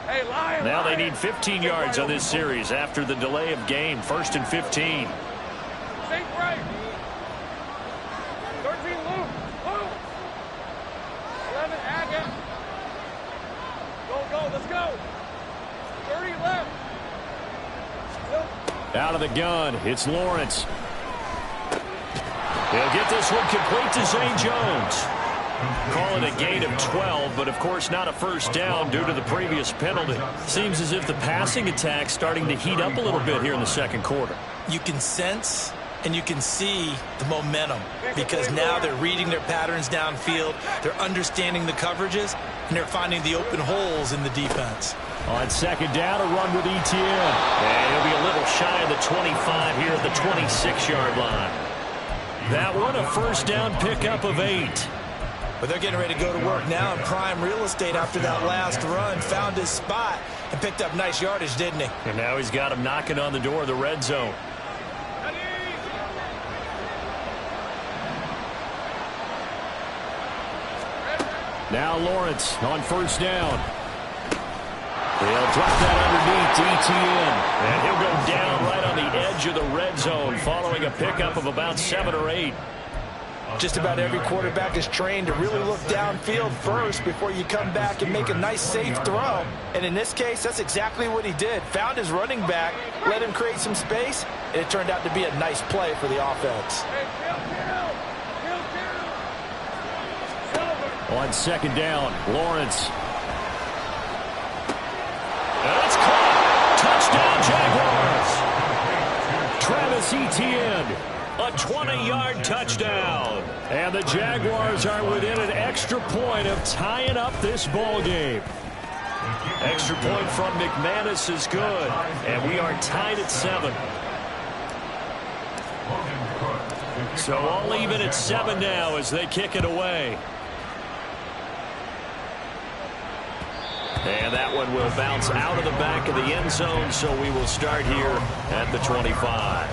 Hey, Lion. Now they need 15 yards on this series after the delay of game. 1st and 15. Safe right. 13 loop. 11 Agate. Go. Let's go. 30 left. Out of the gun, it's Lawrence. He'll get this one complete to Zay Jones. Call it a gain of 12, but of course not a first down due to the previous penalty. Seems as if the passing attack's starting to heat up a little bit here in the second quarter. You can sense and you can see the momentum because now they're reading their patterns downfield, they're understanding the coverages, and they're finding the open holes in the defense. On second down, a run with ETN. And he'll be a little shy of the 25 here at the 26-yard line. That one, a first down pickup of 8. But they're getting ready to go to work now in prime real estate after that last run. Found his spot and picked up nice yardage, didn't he? And now he's got him knocking on the door of the red zone. Now Lawrence on first down. He'll drop that underneath ETN. And he'll go down right on the edge of the red zone following a pickup of about 7 or 8. Just about every quarterback is trained to really look downfield first before you come back and make a nice, safe throw. And in this case, that's exactly what he did. Found his running back, let him create some space, and it turned out to be a nice play for the offense. On second down, Lawrence. That's caught. Touchdown, Jaguars. Travis Etienne. A 20-yard touchdown. And the Jaguars are within an extra point of tying up this ball game. Extra point from McManus is good. And we are tied at 7. So all even at 7 now as they kick it away. And that one will bounce out of the back of the end zone, so we will start here at the 25.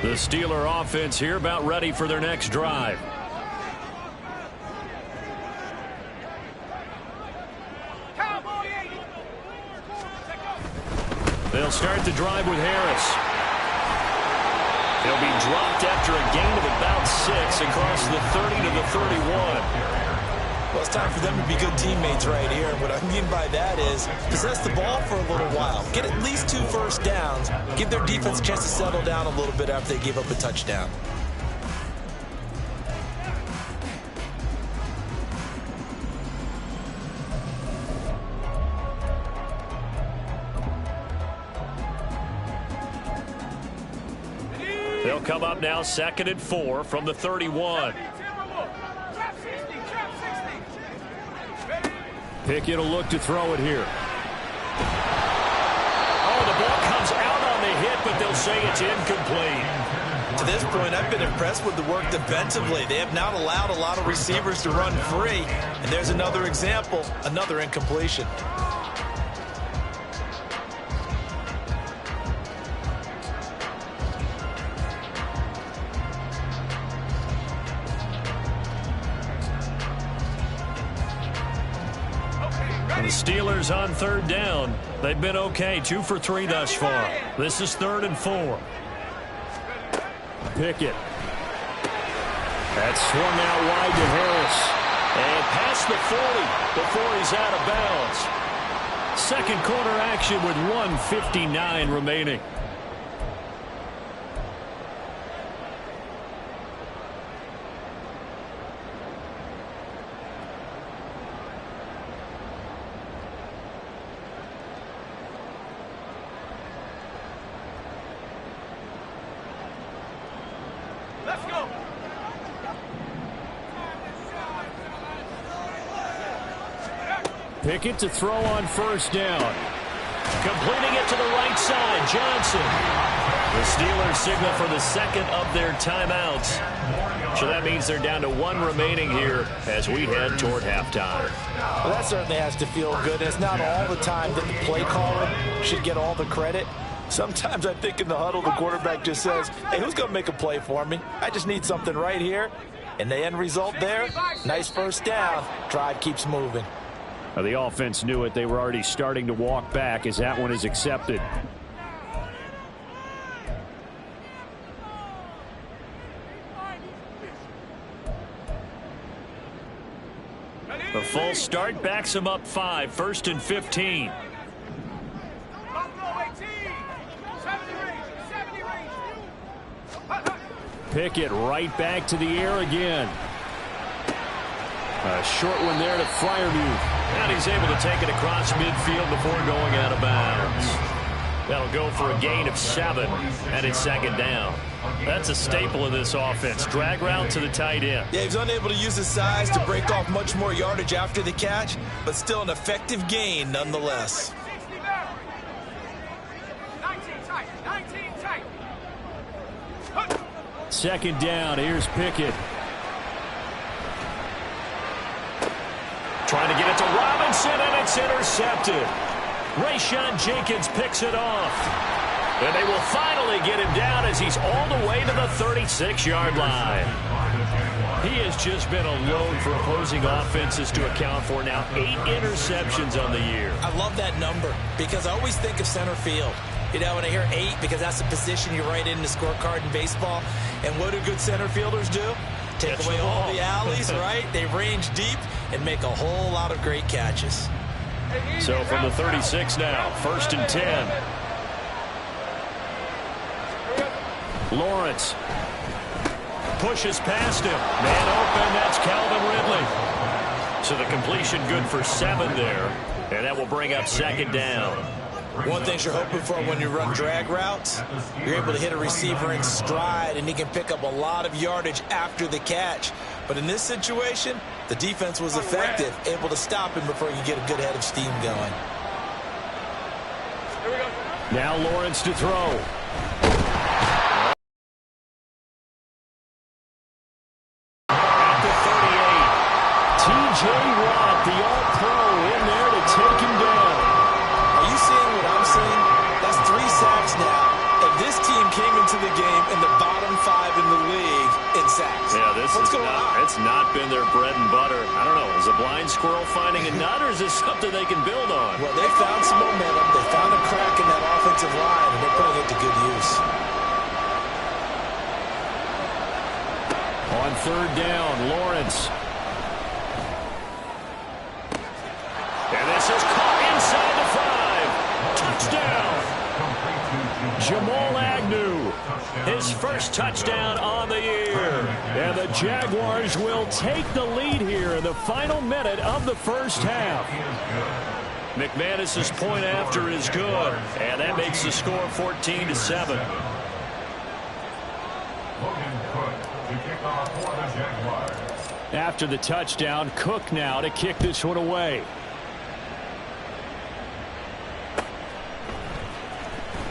The Steeler offense here about ready for their next drive. They'll start the drive with Harris. He'll be dropped after a gain of about 6 across the 30 to the 31. Well, it's time for them to be good teammates right here. What I mean by that is possess the ball for a little while. Get at least 2 first downs. Give their defense a chance to settle down a little bit after they give up a touchdown. They'll come up now 2nd and 4 from the 31. Pickett will look to throw it here. Oh, the ball comes out on the hit, but they'll say it's incomplete. To this point, I've been impressed with the work defensively. They have not allowed a lot of receivers to run free. And there's another example, another incompletion. The Steelers on 3rd down. They've been okay, 2 for 3 thus far. This is 3rd and 4. Pickett. That's swung out wide to Harris. And past the 40 before he's out of bounds. Second quarter action with 1:59 remaining. Let's go. Pickett to throw on 1st down. Completing it to the right side, Johnson. The Steelers signal for the 2nd of their timeouts. So that means they're down to 1 remaining here as we head toward halftime. Well, that certainly has to feel good. It's not all the time that the play caller should get all the credit. Sometimes I think in the huddle, the quarterback just says, hey, who's going to make a play for me? I just need something right here. And the end result there, nice 1st down. Drive keeps moving. The offense knew it. They were already starting to walk back as that one is accepted. The false start backs him up 5, 1st and 15. Pickett right back to the air again. A short one there to Freiermuth. And he's able to take it across midfield before going out of bounds. That'll go for a gain of 7, and it's 2nd down. That's a staple of this offense. Drag route to the tight end. Yeah, he's unable to use his size to break off much more yardage after the catch, but still an effective gain nonetheless. 2nd down. Here's Pickett. Trying to get it to Robinson, and it's intercepted. Rayshon Jenkins picks it off. And they will finally get him down as he's all the way to the 36-yard line. He has just been a load for opposing offenses to account for now. 8 interceptions on the year. I love that number because I always think of center field. You know, when I hear 8, because that's the position you write in the scorecard in baseball. And what do good center fielders do? Take away all the alleys, right? They range deep and make a whole lot of great catches. So from the 36 now, 1st and 10. Lawrence pushes past him. Man open, that's Calvin Ridley. So the completion good for 7 there. And that will bring up 2nd down. One thing you're hoping for when you run drag routes, you're able to hit a receiver in stride, and he can pick up a lot of yardage after the catch. But in this situation, the defense was effective, able to stop him before you get a good head of steam going. Now Lawrence to throw. What's going on? It's not been their bread and butter. I don't know. Is a blind squirrel finding a nut, or is this something they can build on? Well, they found some momentum. They found a crack in that offensive line, and they're putting it to good use. On third down, Lawrence. And this is caught inside the 5. Touchdown. Jamal Agnew, his first touchdown on the year. And the Jaguars will take the lead here in the final minute of the first half. McManus's point after is good, and that makes the score 14-7. After the touchdown, Cook now to kick this one away.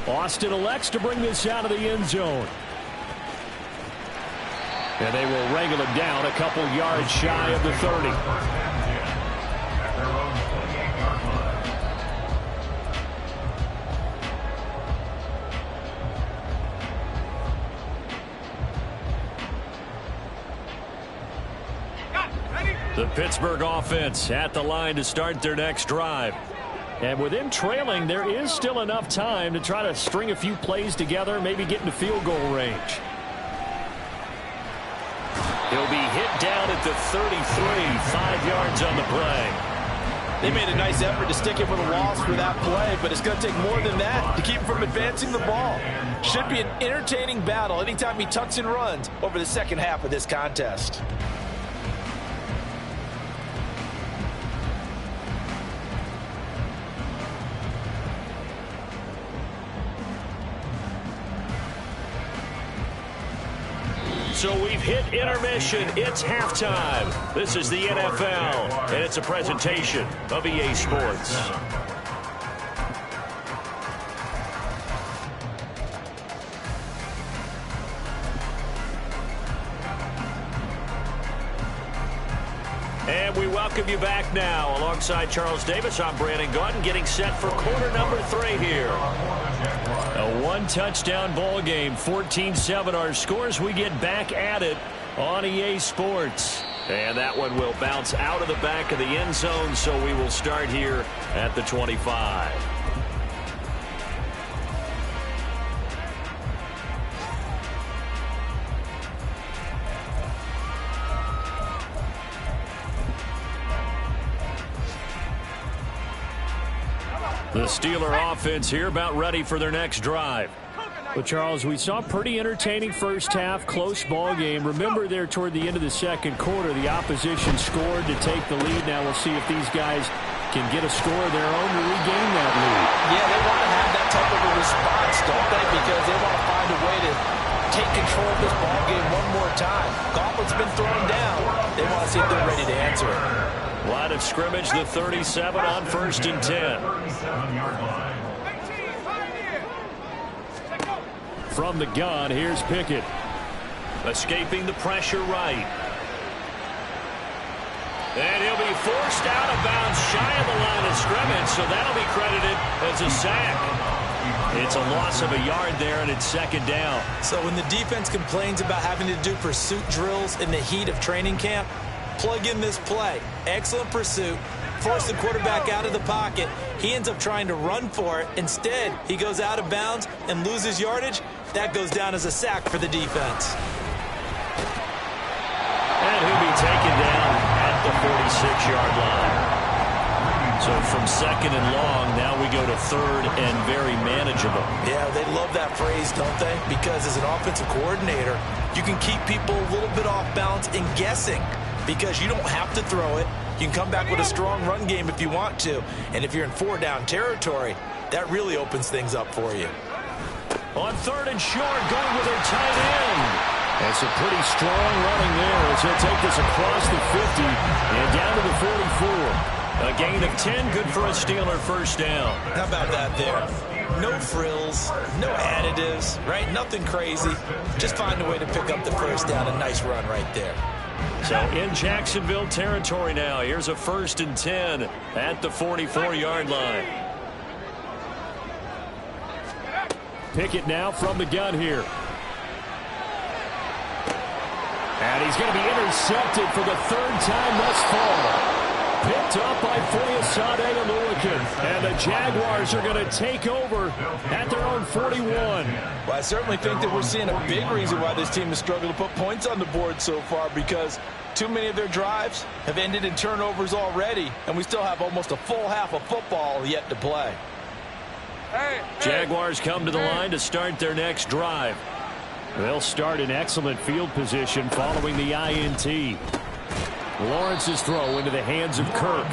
Austin elects to bring this out of the end zone. And they will wrangle him down a couple yards shy of the 30. The Pittsburgh offense at the line to start their next drive. And with him trailing, there is still enough time to try to string a few plays together, maybe get into field goal range. He'll be hit down at the 33, 5 yards on the play. They made a nice effort to stick him with a loss for that play, but it's going to take more than that to keep him from advancing the ball. Should be an entertaining battle anytime he tucks and runs over the second half of this contest. So we've hit intermission. It's halftime. This is the NFL, and it's a presentation of EA Sports. And we welcome you back now. Alongside Charles Davis, I'm Brandon Gautin, getting set for quarter number 3 here. A one-touchdown ball game, 14-7 our scores. We get back at it on EA Sports. And that one will bounce out of the back of the end zone, so we will start here at the 25. The Steeler offense here about ready for their next drive. But, Charles, we saw a pretty entertaining first half, close ball game. Remember there toward the end of the second quarter, the opposition scored to take the lead. Now we'll see if these guys can get a score of their own to regain that lead. Yeah, they want to have that type of a response, don't they? Because they want to find a way to take control of this ball game one more time. Gauntlet's been thrown down. They want to see if they're ready to answer it. Line of scrimmage, the 37 on 1st and 10. From the gun, here's Pickett. Escaping the pressure right. And he'll be forced out of bounds shy of the line of scrimmage, so that'll be credited as a sack. It's a loss of a yard there, and it's second down. So when the defense complains about having to do pursuit drills in the heat of training camp, plug in this play. Excellent pursuit. Force the quarterback out of the pocket. He ends up trying to run for it. Instead, he goes out of bounds and loses yardage. That goes down as a sack for the defense. And he'll be taken down at the 46-yard line. So from second and long, now we go to third and very manageable. Yeah, they love that phrase, don't they? Because as an offensive coordinator, you can keep people a little bit off balance and guessing. Because you don't have to throw it. You can come back with a strong run game if you want to. And if you're in 4-down territory, that really opens things up for you. On third and short, going with their tight end. That's a pretty strong running there as he'll take this across the 50 and down to the 44. A gain of 10, good for a Steeler first down. How about that there? No frills, no additives, right? Nothing crazy. Just find a way to pick up the first down. A nice run right there. So in Jacksonville territory now. Here's a 1st and 10 at the 44-yard line. Pickett now from the gun here. And he's going to be intercepted for the third time thus far. Picked up by Foyesade Oluwakan. And the Jaguars are going to take over at their own 41. Well, I certainly think that we're seeing a big reason why this team has struggled to put points on the board so far, because too many of their drives have ended in turnovers already, and we still have almost a full half of football yet to play. Jaguars come to the line to start their next drive. They'll start in excellent field position following the INT. Lawrence's throw into the hands of Kirk.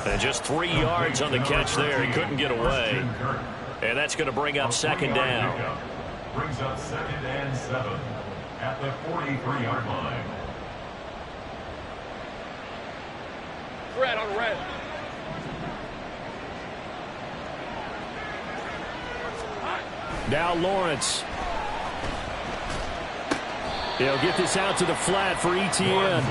And just 3 yards on the catch there. He couldn't get away. And that's going to bring up second down. Brings up 2nd and 7 at the 43-yard line. Red on red. Now Lawrence. He'll get this out to the flat for ETN.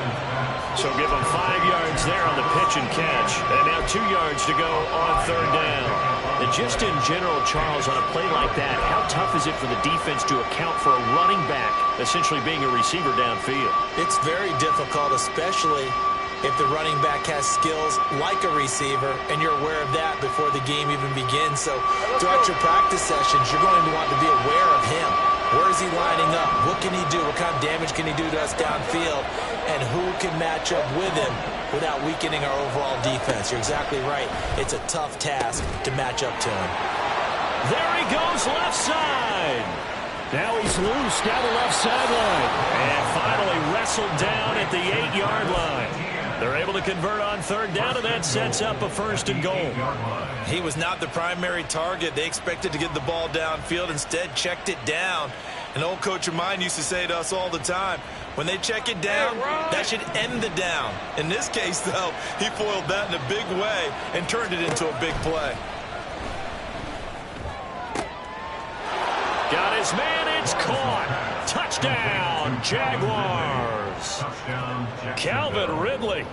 So give him 5 yards there on the pitch and catch. And now 2 yards to go on third down. And just in general, Charles, on a play like that, how tough is it for the defense to account for a running back essentially being a receiver downfield? It's very difficult, especially if the running back has skills like a receiver, and you're aware of that before the game even begins. So throughout your practice sessions, you're going to want to be aware of him. Where is he lining up? What can he do? What kind of damage can he do to us downfield? And who can match up with him without weakening our overall defense? You're exactly right. It's a tough task to match up to him. There he goes left side. Now he's loose down the left sideline. And finally wrestled down at the 8-yard line. They're able to convert on third down, and that sets up a 1st and goal. He was not the primary target. They expected to get the ball downfield. Instead, checked it down. An old coach of mine used to say to us all the time, when they check it down, that should end the down. In this case, though, he foiled that in a big way and turned it into a big play. Got his man, it's caught. Touchdown, Jaguars. Calvin Ridley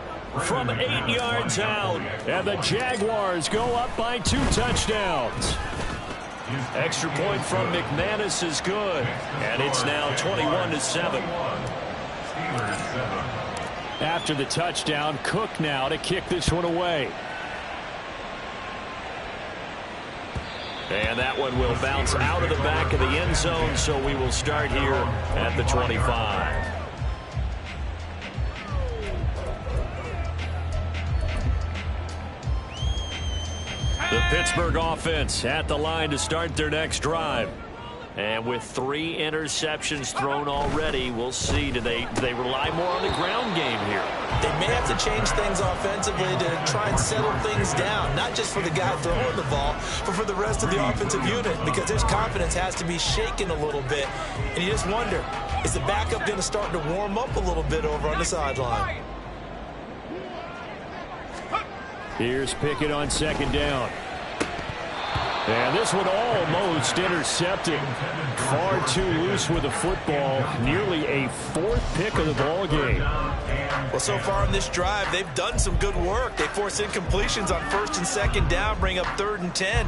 from 8 yards out. And the Jaguars go up by 2 touchdowns. Extra point from McManus is good. And it's now 21-7. After the touchdown, Cook now to kick this one away. And that one will bounce out of the back of the end zone, so we will start here at the 25. The Pittsburgh offense at the line to start their next drive. And with 3 interceptions thrown already, we'll see. Do they rely more on the ground game here? They may have to change things offensively to try and settle things down, not just for the guy throwing the ball, but for the rest of the offensive unit, because his confidence has to be shaken a little bit. And you just wonder, is the backup going to start to warm up a little bit over on the sideline? Here's Pickett on second down. And this one almost intercepted. Far too loose with the football. Nearly a 4th pick of the ball game. Well, so far in this drive, they've done some good work. They force incompletions on 1st and 2nd down, bring up 3rd and 10.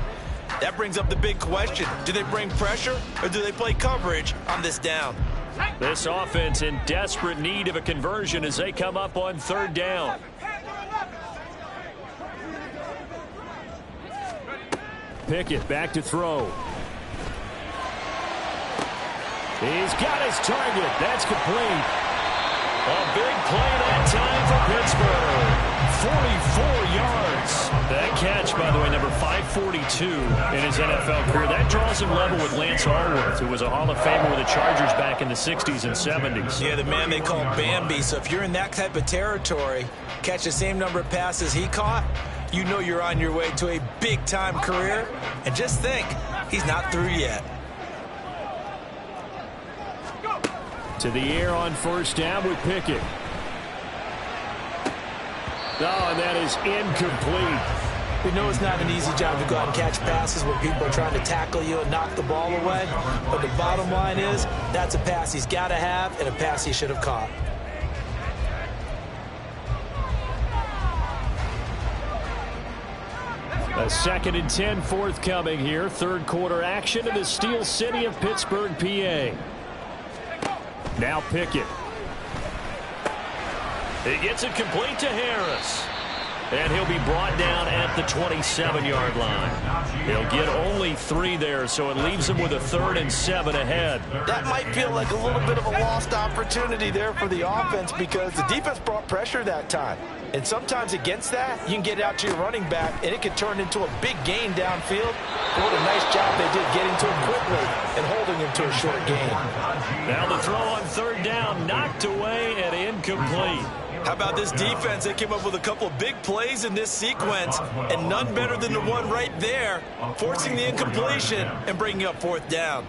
That brings up the big question. Do they bring pressure or do they play coverage on this down? This offense in desperate need of a conversion as they come up on 3rd down. Pickett back to throw. He's got his target. That's complete. A big play that time for Pittsburgh. 44 yards. That catch, by the way, number 542 in his NFL career. That draws him level with Lance Allworth, who was a Hall of Famer with the Chargers back in the 60s and 70s. Yeah, the man they call Bambi. So if you're in that type of territory, catch the same number of passes he caught, you know you're on your way to a big-time career. And just think, he's not through yet. To the air on 1st down with Pickett. Oh, and that is incomplete. We know it's not an easy job to go out and catch passes when people are trying to tackle you and knock the ball away. But the bottom line is, that's a pass he's got to have and a pass he should have caught. A 2nd and 10 forthcoming here. 3rd quarter action in the Steel City of Pittsburgh, PA. Now Pickett. He gets it complete to Harris. And he'll be brought down at the 27-yard line. He'll get only 3 there, so it leaves him with a 3rd and 7 ahead. That might feel like a little bit of a lost opportunity there for the offense because the defense brought pressure that time. And sometimes against that, you can get out to your running back, and it can turn into a big gain downfield. What a nice job they did getting to him quickly and holding him to a short gain. Now the throw on 3rd down, knocked away and incomplete. How about this defense? They came up with a couple of big plays in this sequence, and none better than the one right there, forcing the incompletion and bringing up 4th down.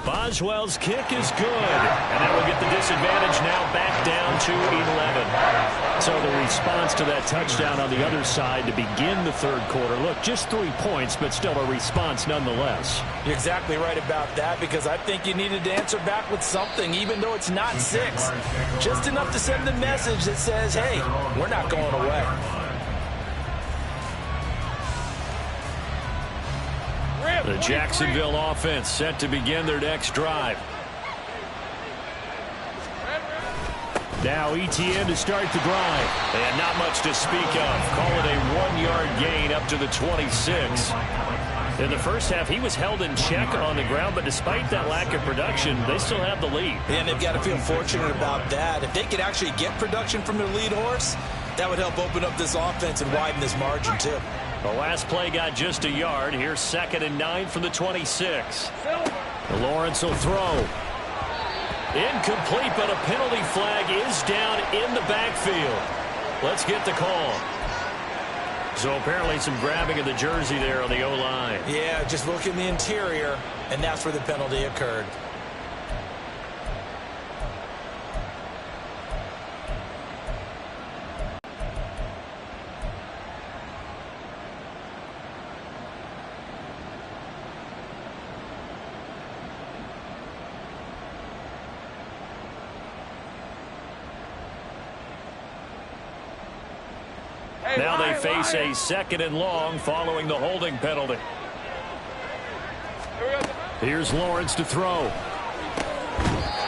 Boswell's kick is good, and that will get the disadvantage now back down to 11. So the response to that touchdown on the other side to begin the 3rd quarter. Look, just 3 points, but still a response nonetheless. You're exactly right about that because I think you needed to answer back with something, even though it's not 6. Just enough to send the message that says, hey, we're not going away. The Jacksonville offense set to begin their next drive. Now Etienne to start the drive. And not much to speak of. Call it a 1-yard gain up to the 26. In the first half, he was held in check on the ground, but despite that lack of production, they still have the lead. And they've got to feel fortunate about that. If they could actually get production from their lead horse, that would help open up this offense and widen this margin, too. The last play got just a yard. Here's 2nd and 9 from the 26. Lawrence will throw. Incomplete, but a penalty flag is down in the backfield. Let's get the call. So apparently some grabbing of the jersey there on the O-line. Yeah, just look in the interior, and that's where the penalty occurred. Now they face a 2nd and long following the holding penalty. Here's Lawrence to throw.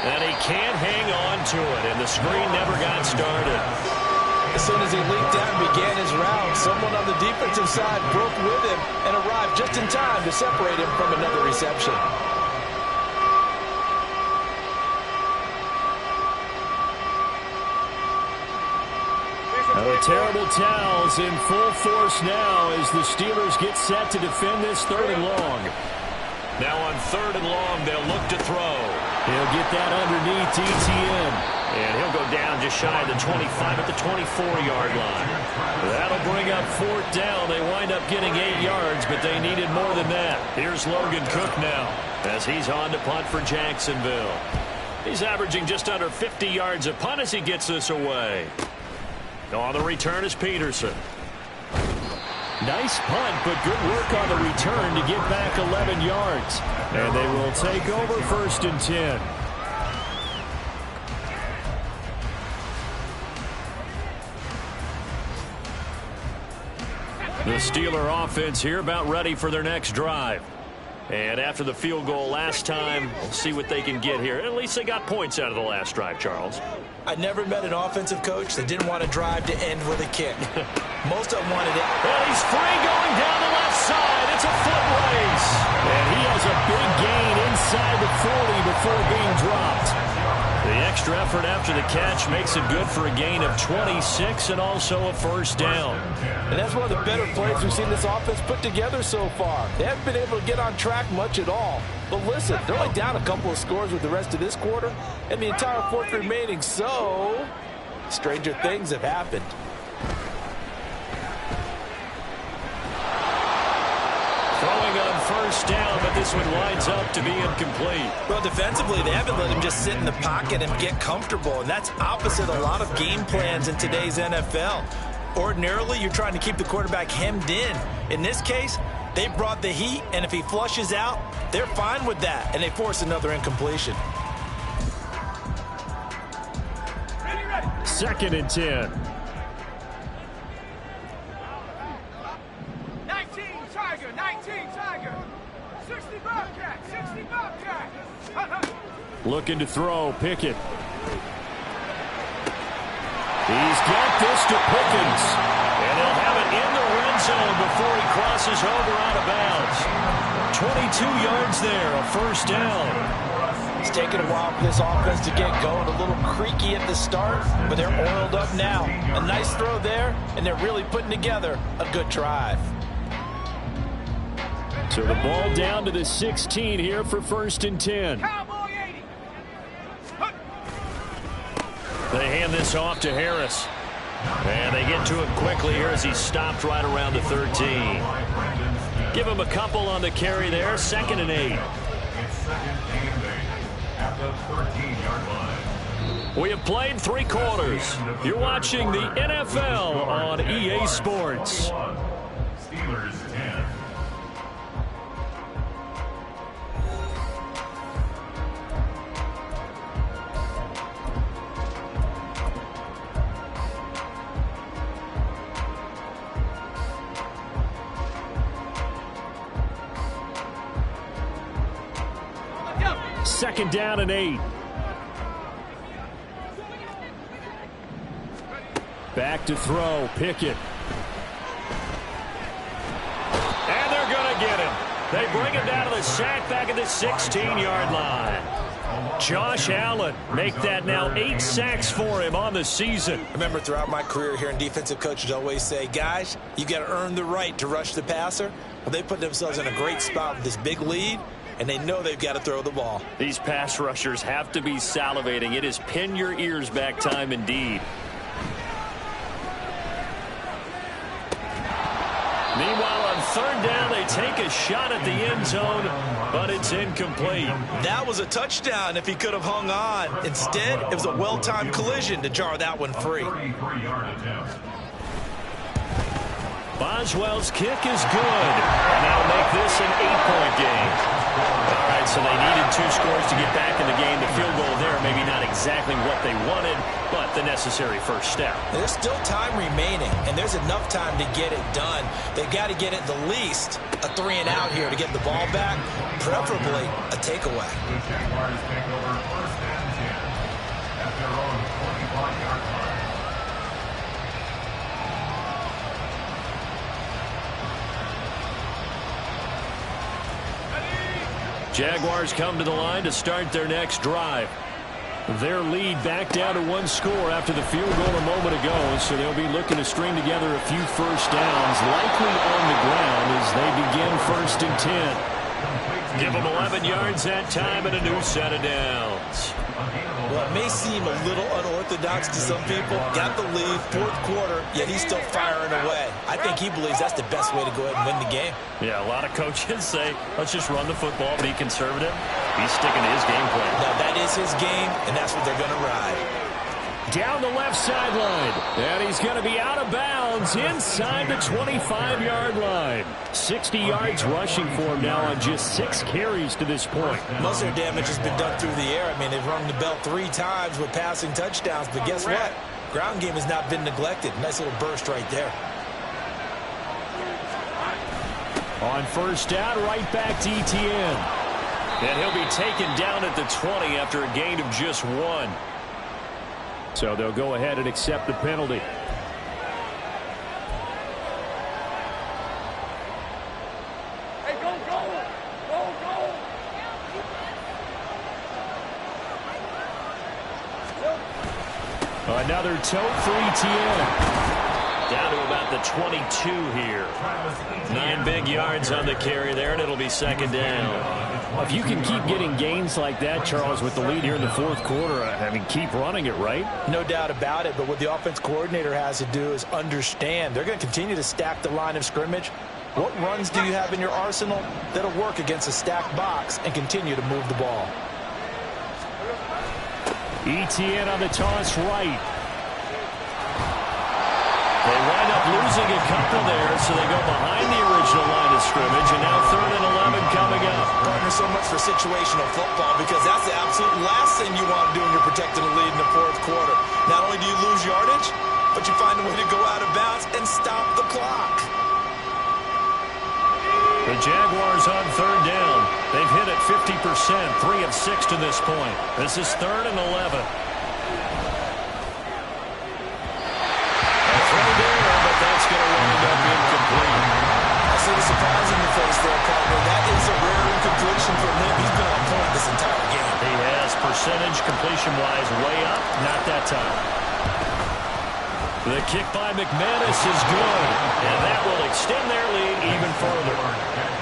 And he can't hang on to it, and the screen never got started. As soon as he leaped out and began his route, someone on the defensive side broke with him and arrived just in time to separate him from another reception. Terrible towels in full force now as the Steelers get set to defend this 3rd and long. Now on 3rd and long, they'll look to throw. He'll get that underneath Etienne. And he'll go down just shy of the 25 at the 24-yard line. That'll bring up 4th down. They wind up getting 8 yards, but they needed more than that. Here's Logan Cook now as he's on to punt for Jacksonville. He's averaging just under 50 yards a punt as he gets this away. On the return is Peterson. Nice punt, but good work on the return to get back 11 yards. And they will take over 1st and 10. The Steeler offense here about ready for their next drive. And after the field goal last time, we'll see what they can get here. At least they got points out of the last drive, Charles. I never met an offensive coach that didn't want to drive to end with a kick. Most of them wanted it. And he's free going down the left side. It's a foot race. And he has a big gain inside the 40 before being dropped. The extra effort after the catch makes it good for a gain of 26 and also a 1st down. And that's one of the better plays we've seen this offense put together so far. They haven't been able to get on track much at all. But listen, they're only down a couple of scores with the rest of this quarter and the entire 4th remaining, so stranger things have happened. Throwing on 1st down, but this one winds up to be incomplete. Well, defensively, they haven't let him just sit in the pocket and get comfortable, and that's opposite a lot of game plans in today's NFL. Ordinarily, you're trying to keep the quarterback hemmed in. In this case, they brought the heat, and if he flushes out, they're fine with that, and they force another incompletion. 2nd and 10. 19 Tiger, 60 Bobcat, 60 Bobcat. Looking to throw, Pickett. He's got this to Pickens. And he'll have it in the red zone before he crosses over out of bounds. 22 yards there, a first down. It's taken a while for this offense to get going. A little creaky at the start, but they're oiled up now. A nice throw there, and they're really putting together a good drive. So the ball down to the 16 here for 1st and 10. They hand this off to Harris. And they get to him quickly here as he stopped right around the 13. Give him a couple on the carry there. 2nd and 8. We have played 3 quarters. You're watching the NFL on EA Sports. Steelers 10. Second down and 8. Back to throw. Pickett. And they're going to get him. They bring him down to the sack back at the 16-yard line. Josh Allen make that now 8 sacks for him on the season. Remember, throughout my career here in defensive coaches always say, guys, you got to earn the right to rush the passer. Well, they put themselves in a great spot with this big lead, and they know they've got to throw the ball. These pass rushers have to be salivating. It is pin your ears back time indeed. Meanwhile, on 3rd down, they take a shot at the end zone, but it's incomplete. That was a touchdown if he could have hung on. Instead, it was a well-timed collision to jar that one free. Boswell's kick is good, and that'll make this an 8-point game. All right, so they needed 2 scores to get back in the game. The field goal there, maybe not exactly what they wanted, but the necessary first step. There's still time remaining, and there's enough time to get it done. They've got to get at the least a 3-and-out here to get the ball back, preferably a takeaway. The Jaguars take over 1st and 10 at their own 25-yard line. Jaguars come to the line to start their next drive. Their lead back down to 1 score after the field goal a moment ago, so they'll be looking to string together a few first downs, likely on the ground as they begin 1st and 10. Give them 11 yards that time and a new set of downs. Well, it may seem a little unorthodox to some people. Got the lead, 4th quarter, yet he's still firing away. I think he believes that's the best way to go ahead and win the game. Yeah, a lot of coaches say, let's just run the football, be conservative. He's sticking to his game plan. Now, that is his game, and that's what they're going to ride. Down the left sideline, and he's going to be out of bounds inside the 25-yard line. 60 yards rushing for him now on just 6 carries to this point. Most of their damage has been done through the air. I mean, they've rung the bell 3 times with passing touchdowns, but guess what? Ground game has not been neglected. Nice little burst right there. On 1st down, right back to Etienne. And he'll be taken down at the 20 after a gain of just 1. So they'll go ahead and accept the penalty. Hey, go, go! Go, go! Another tote for Etienne. Down to about the 22 here. 9 big yards on the carry there, and it'll be 2nd down. If you can keep getting gains like that, Charles, with the lead here in the 4th quarter, I mean, keep running it, right? No doubt about it, but what the offense coordinator has to do is understand. They're going to continue to stack the line of scrimmage. What runs do you have in your arsenal that'll work against a stacked box and continue to move the ball? Etienne on the toss right. They wind up losing a couple there, so they go behind the original line of scrimmage, and now 3rd and 11 coming up. Partner, so much for situational football because that's the absolute last thing you want to do when you're protecting a lead in the 4th quarter. Not only do you lose yardage, but you find a way to go out of bounds and stop the clock. The Jaguars on 3rd down. They've hit it 50%, 3 of 6 to this point. This is 3rd and 11. percentage completion-wise way up. Not that time. The kick by McManus is good, and that will extend their lead even further.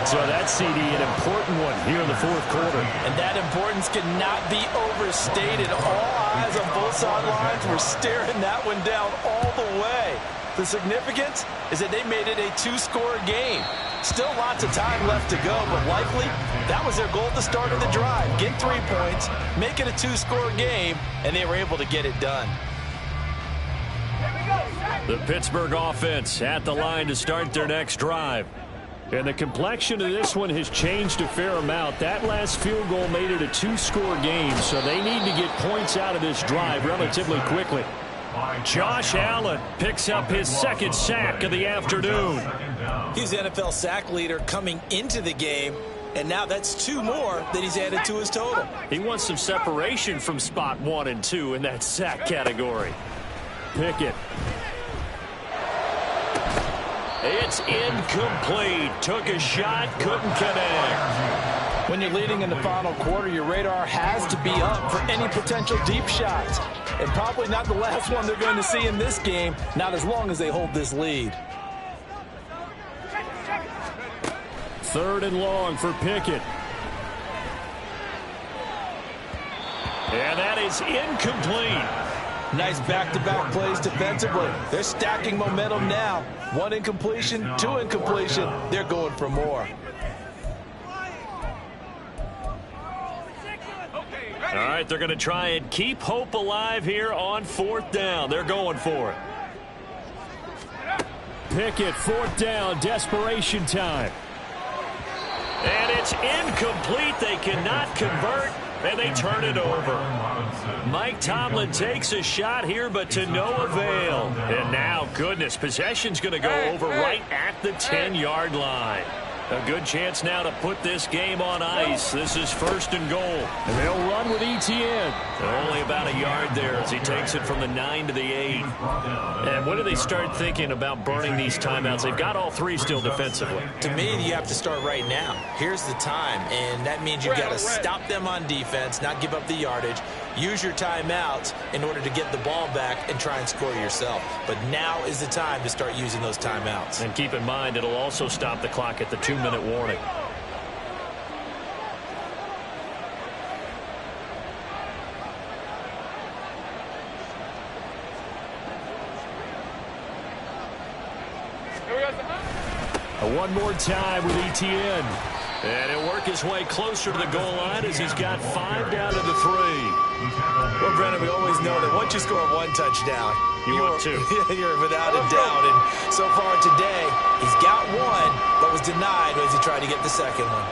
So that's, CD, an important one here in the fourth quarter. And that importance cannot be overstated. All eyes on both sidelines were staring that one down all the way. The significance is that they made it a two-score game. Still lots of time left to go, but likely that was their goal at the start of the drive. Get 3 points, make it a two-score game, and they were able to get it done. The Pittsburgh offense at the line to start their next drive. And the complexion of this one has changed a fair amount. That last field goal made it a two-score game, so they need to get points out of this drive relatively quickly. Josh Allen picks up his second sack of the afternoon. He's the NFL sack leader coming into the game, and now that's 2 more that he's added to his total. He wants some separation from spot 1 and 2 in that sack category. Pickett. It's incomplete. Took a shot, couldn't connect. When you're leading in the final quarter, your radar has to be up for any potential deep shots. And probably not the last one they're going to see in this game, not as long as they hold this lead. 3rd and long for Pickett. And that is incomplete. Nice back-to-back plays defensively. They're stacking momentum now. 1 incompletion, 2 incompletion. They're going for more. All right, they're going to try and keep hope alive here on 4th down. They're going for it. Pickett, 4th down, desperation time. And it's incomplete. They cannot convert, and they turn it over. Mike Tomlin takes a shot here, but to no avail. And now, goodness, possession's going to go over right at the 10-yard line. A good chance now to put this game on ice. This is 1st and goal. And they'll run with Etienne. Only about a yard there as he takes it from the 9 to the 8. And when do they start thinking about burning these timeouts? They've got all 3 still defensively. To me, you have to start right now. Here's the time, and that means you've got to stop them on defense, not give up the yardage. Use your timeouts in order to get the ball back and try and score yourself. But now is the time to start using those timeouts. And keep in mind, it'll also stop the clock at the 2-minute warning. One more time with Etienne. And he'll work his way closer to the goal line as he's got 5 down to the 3. Well, Brennan, we always know that once you score 1 touchdown, you're 2. You're without a doubt. And so far today, he's got 1, but was denied as he tried to get the second one.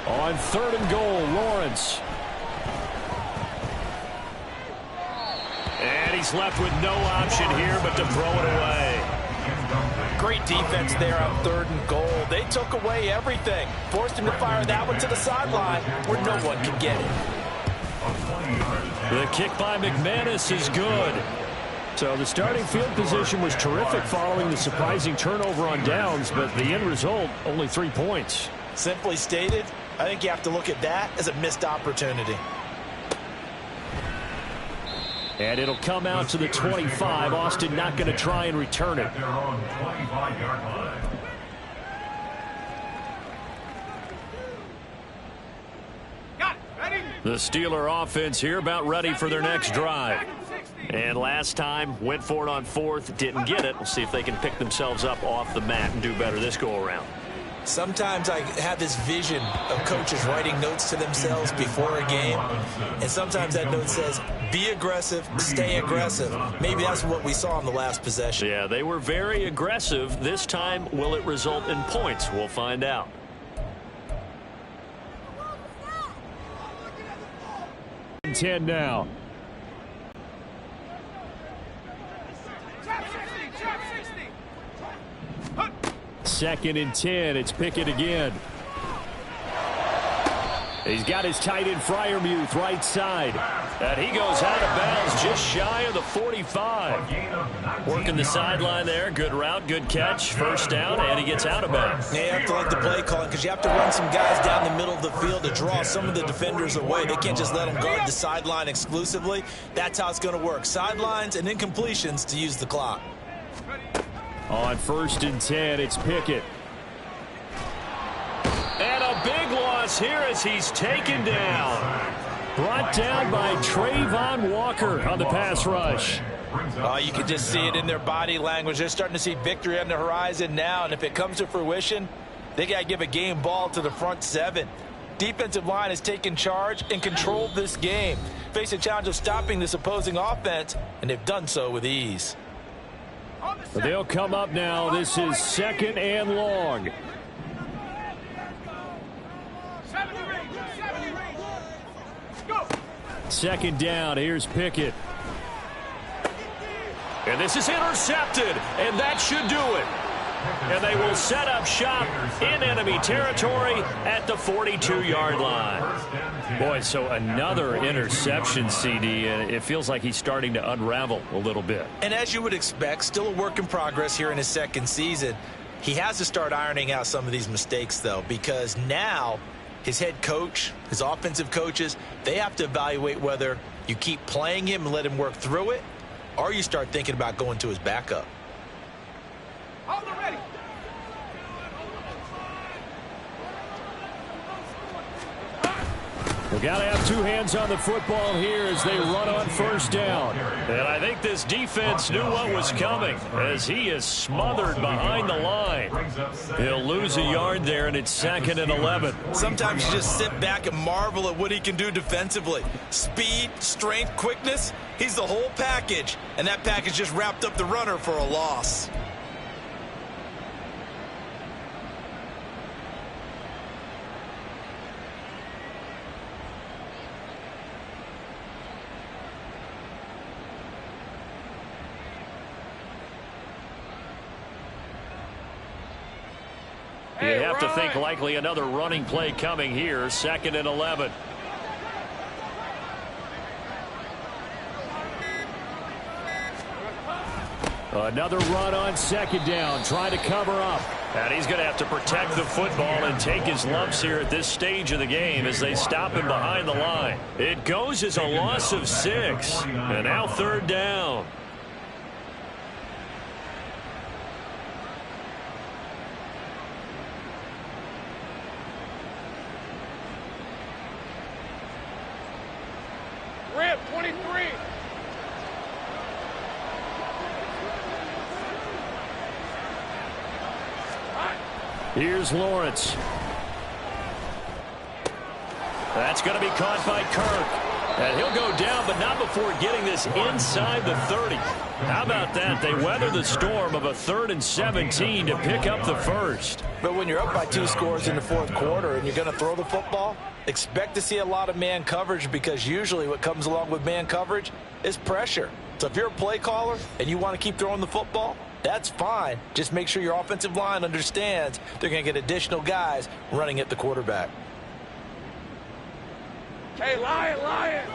On 3rd and goal, Lawrence. And he's left with no option here but to throw it away. Great defense there on 3rd and goal. They took away everything. Forced him to fire that one to the sideline where no one could get it. The kick by McManus is good. So the starting field position was terrific following the surprising turnover on downs, but the end result, only 3 points. Simply stated, I think you have to look at that as a missed opportunity. And it'll come out to the 25. Austin not going to try and return it. The Steeler offense here about ready for their next drive. And last time, went for it on 4th, didn't get it. We'll see if they can pick themselves up off the mat and do better this go-around. Sometimes I have this vision of coaches writing notes to themselves before a game, and sometimes that note says, be aggressive, stay aggressive. Maybe that's what we saw in the last possession. Yeah, they were very aggressive. This time, will it result in points? We'll find out. Ten now. Second and 10. It's Pickett again. He's got his tight end Freiermuth right side. And he goes out of bounds just shy of the 45. Working the sideline there. Good route, good catch. First down, and he gets out of bounds. Yeah, you have to like the play calling because you have to run some guys down the middle of the field to draw some of the defenders away. They can't just let them guard the sideline exclusively. That's how it's going to work. Sidelines and incompletions to use the clock. On 1st and 10, it's Pickett. And a big loss here as he's taken down. Brought down by Trayvon Walker on the pass rush. You can just see it in their body language. They're starting to see victory on the horizon now, and if it comes to fruition, they got to give a game ball to the front 7. Defensive line has taken charge and controlled this game. Face a challenge of stopping this opposing offense, and they've done so with ease. But they'll come up now. This is 2nd and long. Second down. Here's Pickett. And this is intercepted, and that should do it. And they will set up shop in enemy territory at the 42-yard line. Boy, so another interception, CD, and it feels like he's starting to unravel a little bit. And as you would expect, still a work in progress here in his 2nd season. He has to start ironing out some of these mistakes, though, because now his head coach, his offensive coaches, they have to evaluate whether you keep playing him and let him work through it, or you start thinking about going to his backup. We've got to have 2 hands on the football here as they run on 1st down. And I think this defense knew what was coming as he is smothered behind the line. He'll lose a yard there, and it's 2nd and 11. Sometimes you just sit back and marvel at what he can do defensively. Speed, strength, quickness, he's the whole package. And that package just wrapped up the runner for a loss. You have to think likely another running play coming here. 2nd and 11. Another run on 2nd down. Try to cover up. And he's going to have to protect the football and take his lumps here at this stage of the game as they stop him behind the line. It goes as a loss of 6. And now 3rd down. Rip, 23. Here's Lawrence. That's going to be caught by Kirk. And he'll go down, but not before getting this inside the 30. How about that? They weather the storm of a 3rd and 17 to pick up the 1st. But when you're up by 2 scores in the 4th quarter and you're going to throw the football, expect to see a lot of man coverage because usually what comes along with man coverage is pressure. So if you're a play caller and you want to keep throwing the football, that's fine. Just make sure your offensive line understands they're going to get additional guys running at the quarterback. Hey, Lion.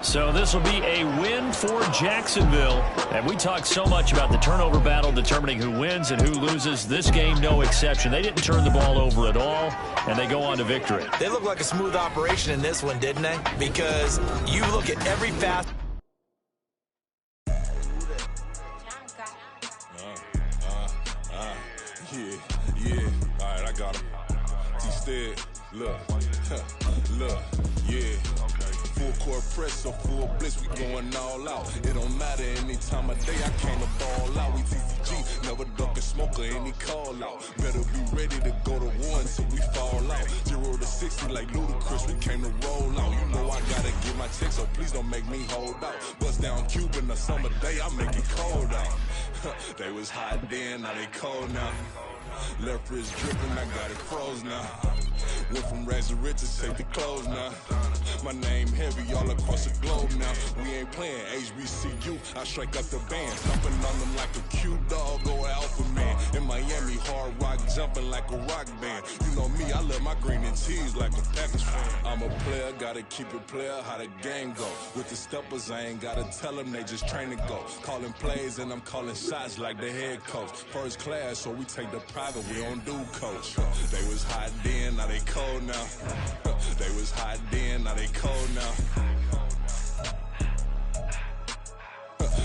So this will be a win for Jacksonville. And we talked so much about the turnover battle determining who wins and who loses. This game, no exception. They didn't turn the ball over at all, and they go on to victory. They look like a smooth operation in this one, didn't they? Because you look at every fast. Yeah. All right, I got him. Instead, look, yeah. Full court press or full blitz, we going all out. It don't matter any time of day, I came to ball out. We TCG, never duck a smoker, any call out. Better be ready to go to war until we fall out. 0 to 60 like Ludacris, we came to roll out. You know I gotta get my check, so please don't make me hold out. Bust down Cuban a summer day, I make it cold out. They was hot then, now they cold now. Left wrist dripping, I got it froze now. Went from rags to riches, take the clothes now. My name heavy all across the globe now. We ain't playing HBCU. I strike up the band, stomping on them like a cute dog or alpha man. In Miami, hard rock jumping like a rock band. You know me, I love my green and tees like a Packers fan. I'm a player, gotta keep it player, how the game go. With the steppers, I ain't gotta tell them, they just train to go. Calling plays and I'm calling shots like the head coach. First class, so we take the private, we don't do coach. They was hot then, now they cold now. They was hot then, now they cold now.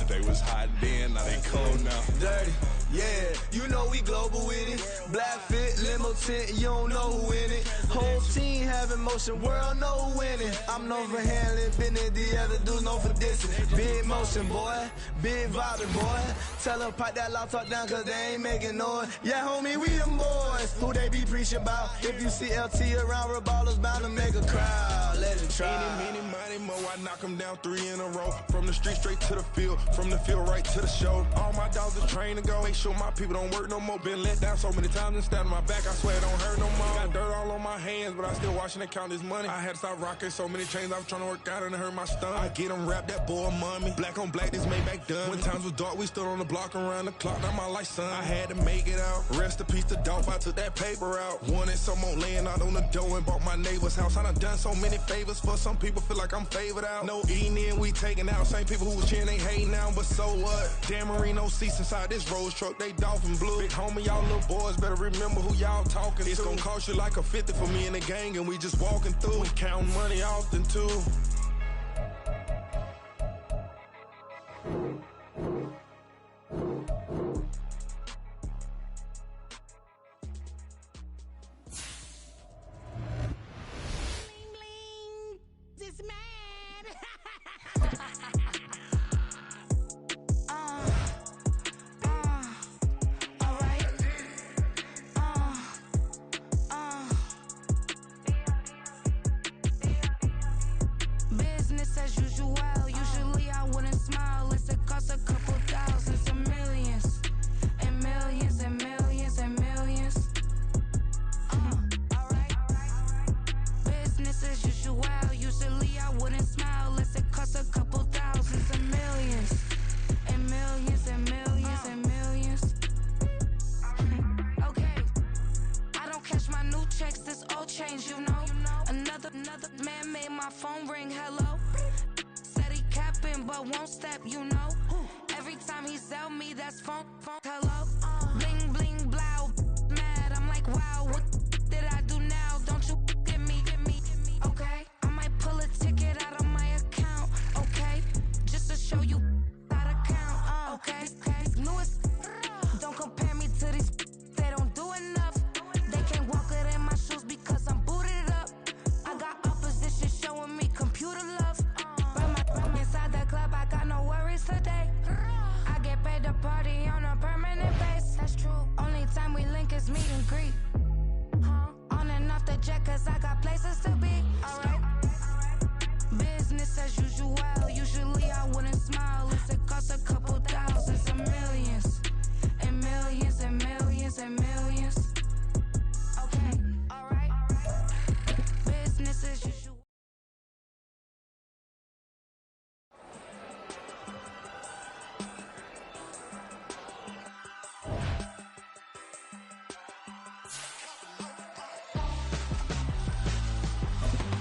They was hot then, now they cold now. Dirty, yeah, you know we global with it. Black fit, limo tint, you don't know who in it. Whole team having motion, world know who winning. I'm known for handling business, the other dudes known for dissing. Big motion, boy, big vibing, boy. Tell her pipe that loud talk down, cause they ain't making noise. Yeah, homie, we them boys, who they be preaching about. If you see LT around, Reballers bound to make a crowd. Let it try. Any, money, mo, I knock them down 3 in a row. From the street straight to the field, from the field right to the show. All my dogs are trained to go. Make sure my people don't work no more. Been let down so many times and stabbed on my back. I swear it don't hurt no more. Got dirt all on my hands, but I still watching and count this money. I had to stop rocking so many chains. I was trying to work out and it hurt my stomach. I get them wrapped, that boy mommy. Black on black, this Maybach done. When times was dark, we stood on the block around the clock. Now my life, son. I had to make it out. Rest in peace to Dolph. I took that paper out. Wanted some more laying out on the dough and bought my neighbor's house. I done so many favors for some people. Feel like I'm favored out. No eating in, we taking out. Same people who was cheering, they hating now, but so what? Dan Marino seats inside this Rolls truck, they dolphin blue. Big homie, y'all little boys better remember who y'all talking to. It's gonna cost you like a 50 for me and the gang, and we just walking through. We counting money often too.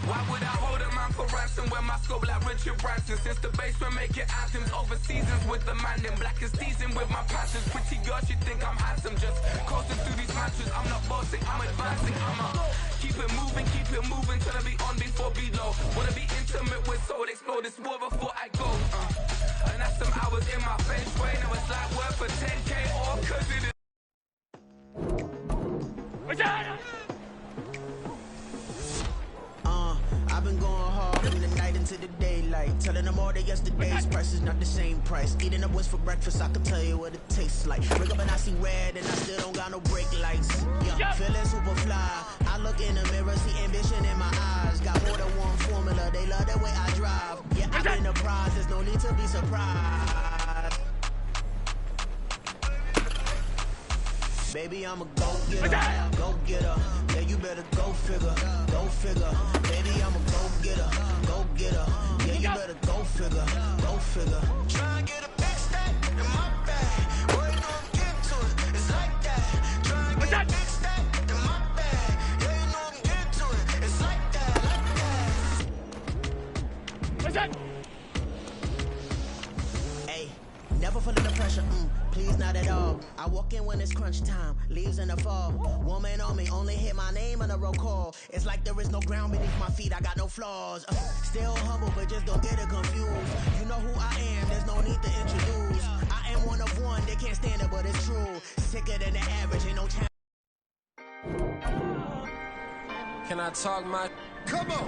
Why would I hold a man for ransom when my scope like Richard Branson? Since the basement making anthems over seasons with the man in black is teasing with my passions. Pretty girl, she think I'm handsome. Just coasting through these mantras. I'm not bossing, I'm advancing. I'ma keep it moving till I be on before below. Wanna be intimate with soul, explore this war before I go. And that's some hours in my bench way. Now it's like work for 10K or cause it is. I've been going hard from the night into the daylight. Telling them all that yesterday's price is not the same price. Eating up what's for breakfast, I can tell you what it tastes like. Wake up and I see red and I still don't got no brake lights. Yeah, feeling super fly. I look in the mirror, see ambition in my eyes. Got more than one formula, they love the way I drive. Yeah, I've been the prize, there's no need to be surprised. Baby, I'm a go-getter, go-getter. Yeah, you better go figure, go figure. Baby, I'm a go-getter. get her, go get her. Yeah, you better go figure, go figure. Try and get a big stack in my bag. Boy, you know I'm getting to it, it's like that. Try and get a big stack in my bag. Yeah, you know I'm getting to it, it's like that, like that. What's that? Hey, never feeling the pressure, please not at all. I walk in when it's crunch time, leaves in the fall. Woman on me, only hit my name on a roll call. It's like there is no ground beneath my feet, I got no flaws. Still humble, but just don't get it confused. You know who I am, there's no need to introduce. I am one of one, they can't stand it, but it's true. Sicker than the average, ain't no time. Can I talk my... Come on.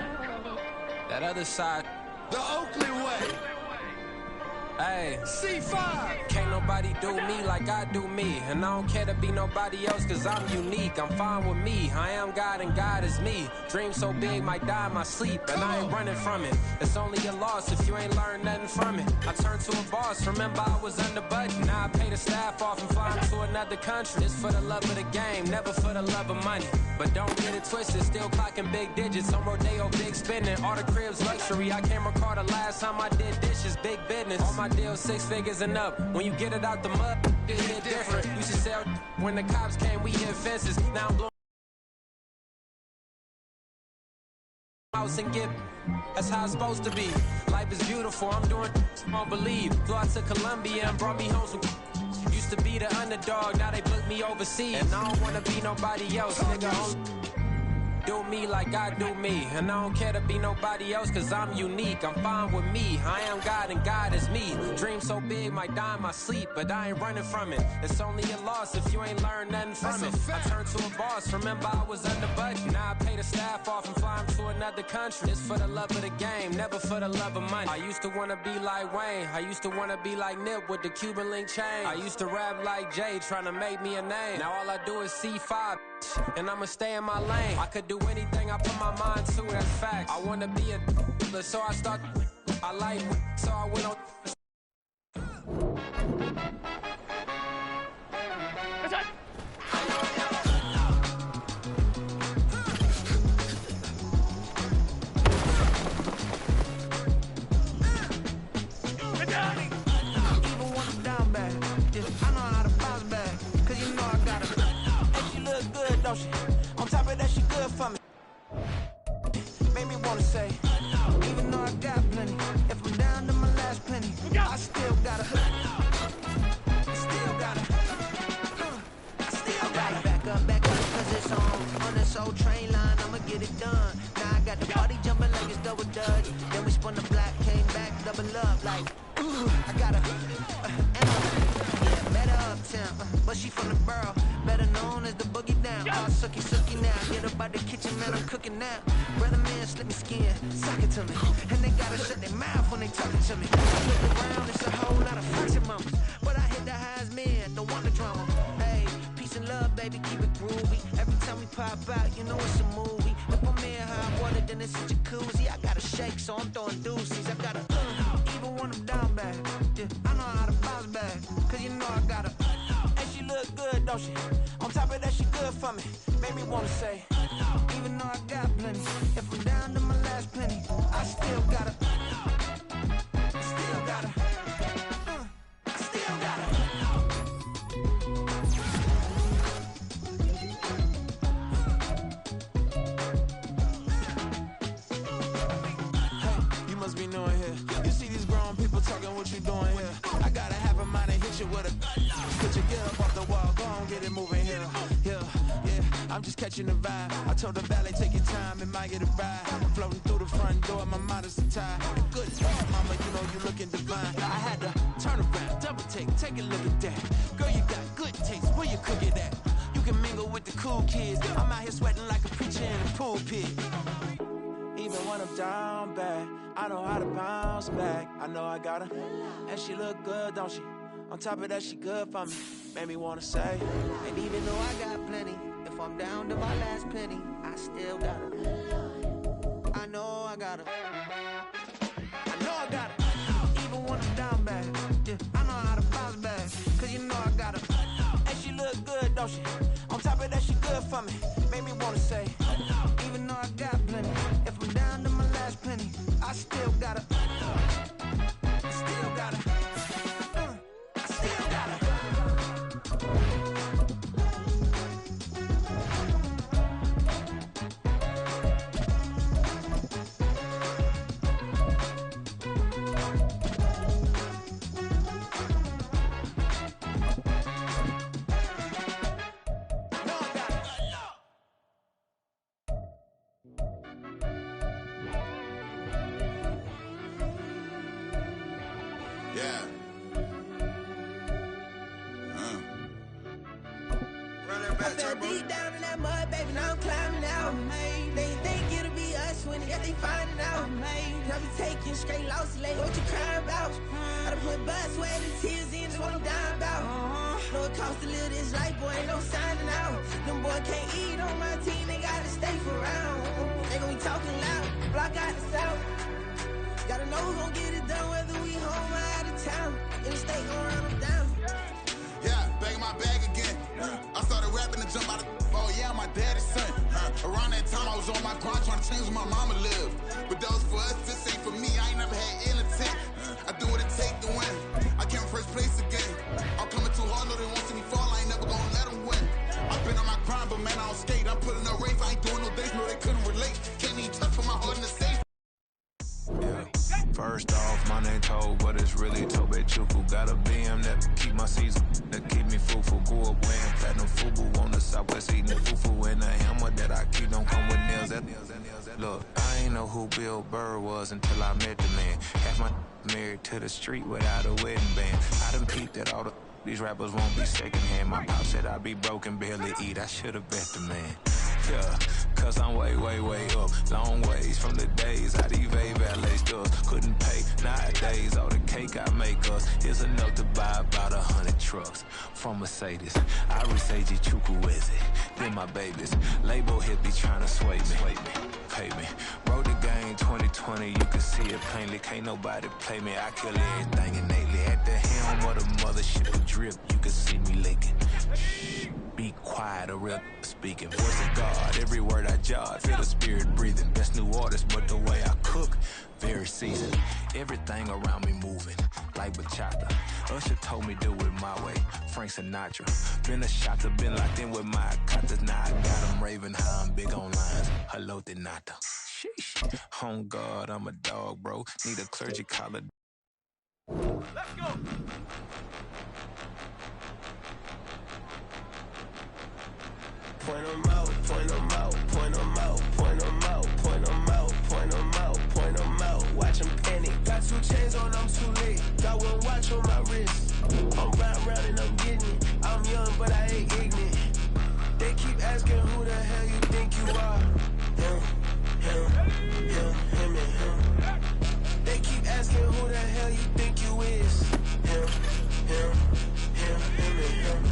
That other side. The Oakley way. Hey, C5. Can't nobody do me like I do me. And I don't care to be nobody else cause I'm unique. I'm fine with me, I am God and God is me. Dream so big, might die in my sleep. And I ain't running from it. It's only a loss if you ain't learned nothing from it. I turned to a boss, remember I was under budget. Now I pay the staff off and fly to another country. It's for the love of the game, never for the love of money. But don't get it twisted, still clocking big digits. On Rodeo, big spending, all the cribs luxury. I can't recall the last time I did dishes, big business. All my deals 6 figures and up. When you get it out the mud, it hit different. Used to sell when the cops came, we hit fences. Now I'm blowing house and get. That's how it's supposed to be. Life is beautiful, I'm doing I don't believe. Flew out to Colombia and brought me home some. Used to be the underdog, now they book me overseas. And I don't wanna be nobody else, nigga. Do me like I do me. And I don't care to be nobody else cause I'm unique. I'm fine with me, I am God and God is me. Dream so big, might die in my sleep. But I ain't running from it. It's only a loss if you ain't learned nothing from it. I turned to a boss, remember I was under budget. Now I pay the staff off and fly them to another country. It's for the love of the game, never for the love of money. I used to wanna be like Wayne, I used to wanna be like Nip with the Cuban link chain. I used to rap like Jay, trying to make me a name. Now all I do is C5, and I'ma stay in my lane. I could do anything I put my mind to, that's facts. I wanna be a so I start. I like so I went on. What's that? Even when I'm down bad, I know how to bounce back. Cause you know I got her. And she look good, don't she? On top of that, she good for me. Made me wanna say, even though I got plenty, if I'm down to my last penny, I still got her. Still got her. I still got her. Back up, cause it's on this old train line, I'ma get it done. Now I got the party jumping like it's double dutch. Then we spun the block, came back, double up, like, ooh, I got her. Yeah, met her uptown, but she from the borough, better known as the boogie down. All sucky now, get up out the kitchen, man, I'm cooking now. Brother man, slip me skin, suck it to me. And they gotta shut their mouth when they talking to me. I look around, it's a whole lot of friction mamas, but I hit the highs, man, don't want the drama. Hey, peace and love, baby, keep it groovy. Every time we pop out, you know it's a movie. If I'm in hot water, then it's a jacuzzi. I gotta shake, so I'm throwing deuces. I gotta, even when I'm down bad, yeah, I know how to bounce back. Cause you know I got her. And she look good, don't she? On top of that, she good for me. Made me wanna say, even though I got plenty, if I'm down to my last penny, I still got her. Still got her. I still got her. Hey, you must be new in here. You see these grown people talking, what you doing here? I gotta have a mind and hit you with a. Put your get up off the wall, go on, get it moving here. Yeah, I'm just catching the vibe. I told the valet, take your time, it might get a ride. Floating through the front door, my mind is tied. Good mama, you know you looking divine. I had to turn around, double take a look at that. Girl, you got good taste, where you cook it at? You can mingle with the cool kids. I'm out here sweating like a preacher in a pulpit. Even when I'm down bad, I know how to bounce back. I know I got her, and she look good, don't she? On top of that, she good for me. Made me wanna say, and even though I got plenty, if I'm down to my last penny, I still got her. I know I got her. I know I got her. Even when I'm down bad, yeah, I know how to bounce back. Cause you know I got her. And she look good, don't she? On top of that, she good for me. Made me wanna say, even though I got plenty, if I'm down to my last penny, gotta. I still gotta. I still gotta. Yeah. I fell deep down in that mud, baby, now I'm climbing out. They think it'll be us when yet they finding out. I be taking straight losses, like what you crying about? I done put blood, sweat, and tears in, that's what I'm dying about. Know it costs to live this life, boy, ain't no signing out. Them boy can't eat on my team, they gotta stay for round. They gon' be talking loud, block out the south. Gotta know who gon' get it done, whether we home or out of town. In the state, gon' run them down. Yeah, back in my bag again. I started rapping and jump out of oh yeah, my daddy's son. Around that time I was on my grind trying to change where my mama lived. But that was for us, this ain't for me. I ain't never had ill intent. I do what it take to win. I came first place again. I'm coming too hard, no they won't see me fall. I ain't never gonna let them win. I've been on my grind, but man I don't skate. I'm putting up race, I ain't doing no days, no they couldn't relate. Can't even touch for my heart in the safe. Yeah. First off, my name Toad, but it's really Tobe Chuku. Got a BM that keep my season, that keep me fufu. Go up wearing platinum fubu on the southwest eating fufu. And a hammer that I keep don't come with nails. Look, I ain't know who Bill Burr was until I met the man. Half my married to the street without a wedding band. I done peeped that all these rappers won't be secondhand. My pop said I'd be broken, barely eat. I should've bet the man. Yeah, cause I'm way, way, way up. Long ways from the days how these valet stores couldn't pay. Nowadays, all the cake I make us is enough to buy about 100 trucks from Mercedes. I say Chukwueze, then my babies. Label hit be trying to sway me, pay me. Wrote the game 2020, you can see it plainly. Can't nobody play me, I kill everything innately. At the helm of the mothership of drip, you can see me licking. Be quiet, a real speaking. Voice of God, every word I jot. Feel the spirit breathing. Best new artist, but the way I cook, very seasoned. Everything around me moving, like bachata. Usher told me do it my way. Frank Sinatra. Been a shotter, been locked in with my katas. Now I got them raving how I'm big on lines. Hello, Denata. Sheesh. On God, I'm a dog, bro. Need a clergy collar. Let's go. Point them out, point them out, point them out, point them out, point them out, point them out, point them out. Watch them panic. Got 2 chains on, I'm too late. Got 1 watch on my wrist. I'm round and I'm getting it. I'm young, but I ain't ignorant. They keep asking who the hell you think you are. Him, and him. They keep asking who the hell you think you is. Him, and him.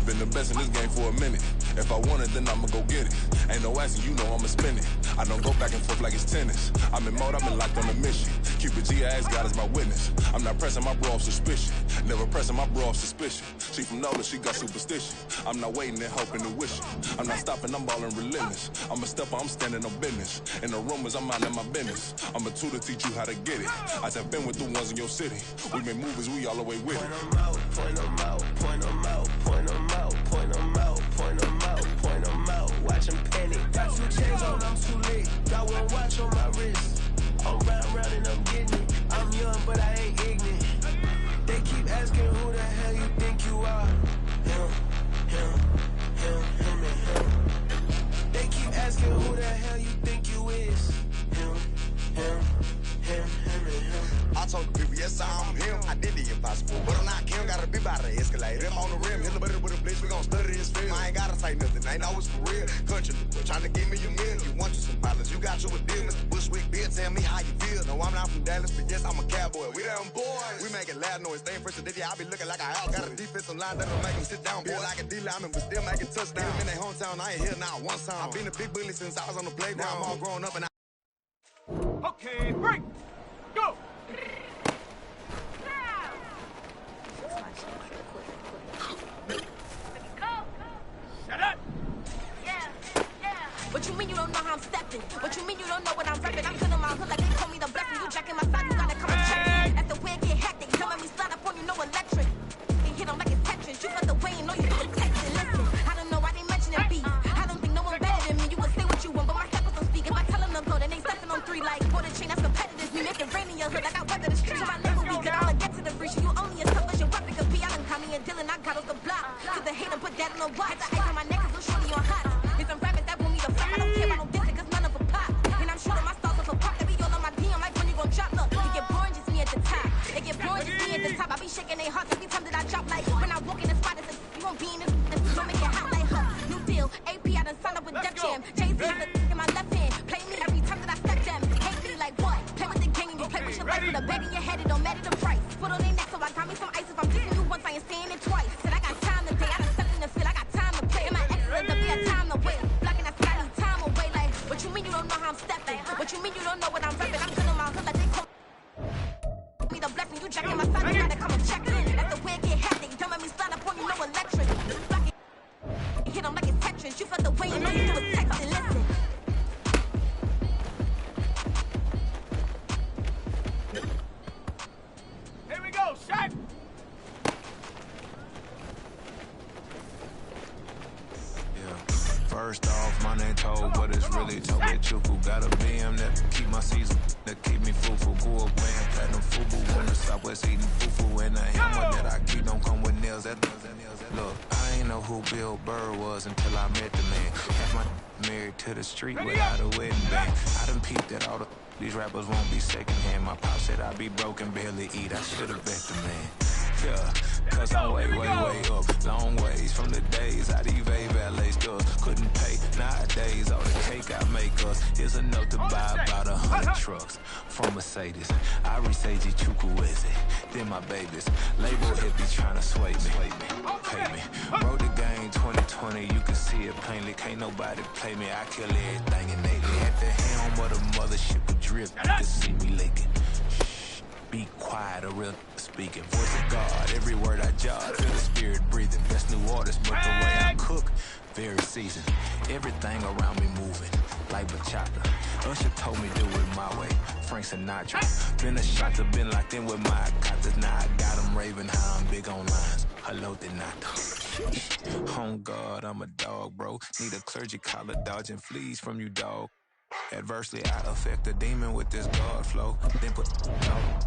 Been the best in this game for a minute. If I want it, then I'ma go get it. Ain't no asking, you know I'ma spend it. I don't go back and forth like it's tennis. I'm in mode, I've been locked on a mission. Cupid G, I ask God as my witness. I'm not pressing my bro off suspicion. Never pressing my bro off suspicion. She from Nola, she got superstition. I'm not waiting and hoping and wishing. I'm not stopping, I'm balling relentless. I'm a stepper, I'm standing on business. In the rumors, I'm out in my business. I'm a tutor, teach you how to get it. I have been with the ones in your city. We made movies, we all the way with it. Point them out, point them out, point them out, point them out, point them out, point them out, point them out. Watch them panic. Got 2 chains on, I'm too late. Got 1 watch on my wrist. I'm round and I'm getting it. I'm young, but I ain't ignorant. They keep asking who the hell you think you are. Him, and him. They keep asking who the hell you think you is. Him, and him. I told the people, yes, I'm him. I did the impossible, but I'm not Kim. Gotta be by the escalator. Him on the rim, hit the butter with a blitz. We gon' study this film. I ain't gotta say nothing. Ain't always for real. Country, trying to give me a meal. You want you some pilots. You got you a deal. Mr. Bushwick, Bill, tell me how you feel. No, I'm not from Dallas, but yes, I'm a cowboy. We them boys. We making loud noise. Staying first to I be looking like a out. Got a defensive line that'll make them sit down. Feel like a D-lineman, but still making touchdown. In their hometown, I ain't here now one time. I've been a big bully since I was on the playground. I'm all grown up and Okay, break. Go. Shut up. What you mean you don't know how I'm stepping? What you mean you don't know what I'm repping? I'm good on my hood like they call me the blessing. You jacking my your hood like I weather the street. So I live with me, good, I'ma get to the breach. You only as tough as your weapon could be. I done call me and Dylan, I got off the block. Cause the hate put that on the watch. The ice on my neck is little shorty on hot. There's some rappers that want me to flop. I don't care about no dissing, cause none of them pop. And I'm shooting my stars off a pop. They be all on my DM like when you gon' drop. Look, it get boring, just me at the top. It get boring, just me at the top. I be shaking their hearts every time that I drop. Like when I walk in the spot, it's a you won't be in this. Don't make it hot like her. New deal, AP, I done signed up with Def Jam. Jay-Z is the in my left hand. Play me every time that I step them. Hate me like what? Play with the gang and you play with your life. With a bag in your head, it don't matter the price. Put on their neck, so I got me some ice. If I'm dissing you once, I ain't saying it twice. Said I got time today, I done stepped in the field, I got time to play. And my excellence, there be a time to wait. Blocking that sky, need time away. Like, what you mean you don't know how I'm stepping? What you mean you don't know what I'm repping? I'm good on my hood like they call me the blessing. You jacking my side, you gotta come and check in. That's the way it get hectic. Don't let me slide up on you, no electric. Blocking, hit them like it's Tetris. You felt the way and all you do is text and listen. Here we go, Shaq. First off, my name told, but it's really Tobe Chuku. Got a BM that keep my season, that keep me fufu. Grew up wearing platinum fubu on the Southwest eating fufu. And the hammer that I keep don't come with nails. Look, I ain't know who Bill Burr was until I met the man. Half my married to the street without a wedding band. I done peeped that all these rappers won't be secondhand. My pop said I'd be broken, barely eat. I should've bet the man. Yeah, cause I'm way up. Long ways from the days I eBay valet stores couldn't pay. Nowadays, all the cake I make us is enough to buy about 100 trucks from Mercedes. I Seiji Chukwueze, then my babies. Label hit be trying to sway me, pay me. Wrote the game 2020, you can see it plainly. Can't nobody play me, I kill everything innately. At the helm of the mothership with drip, you can see me leaking. Be quiet, a real speaking. Voice of God, every word I jot. Feel the spirit breathing. Best new artist, but the way I cook, very seasoned. Everything around me moving, like bachata. Usher told me do it my way. Frank Sinatra. Been a shot to been locked in with my coppers. Now I got them raving how I'm big on lines. Hello, Denato. On God, I'm a dog, bro. Need a clergy collar, dodging fleas from you, dog. Adversely, I affect the demon with this God flow. Then put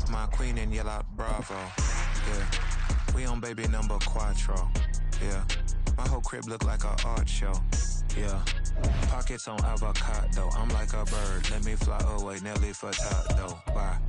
my queen and yell out bravo. Yeah, we on baby number quattro. Yeah, my whole crib look like a art show. Yeah, pockets on avocado. I'm like a bird. Let me fly away, Nelly Furtado. Bye.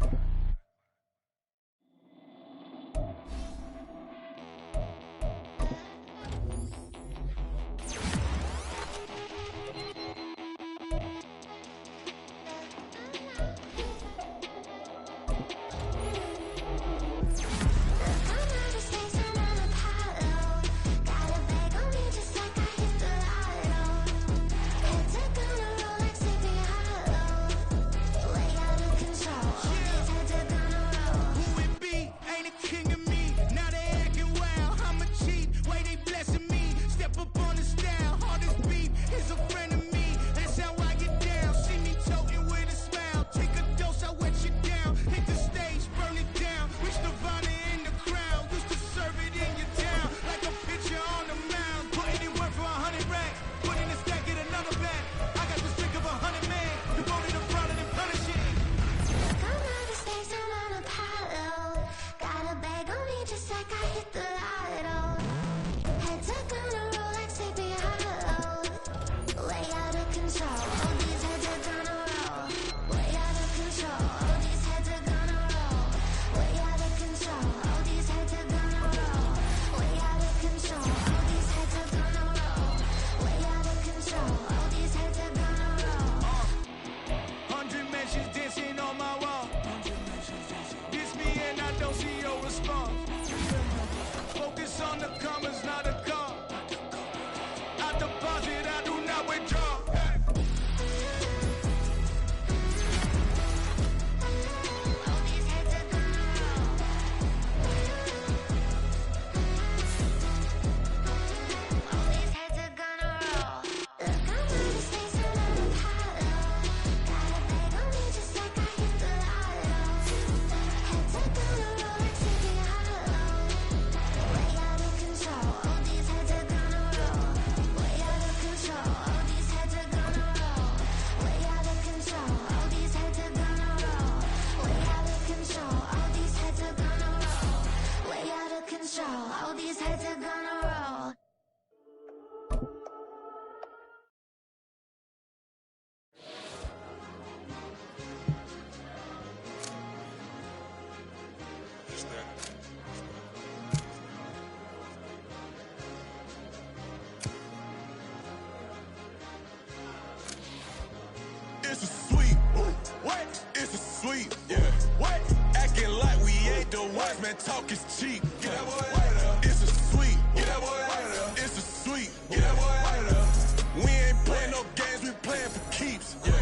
gas, man, talk is cheap. Get that boy out of there. It's a sweet. Get that boy out of there. It's a sweet. Get that boy out of there. We ain't playing no games, we playing for keeps. Yeah.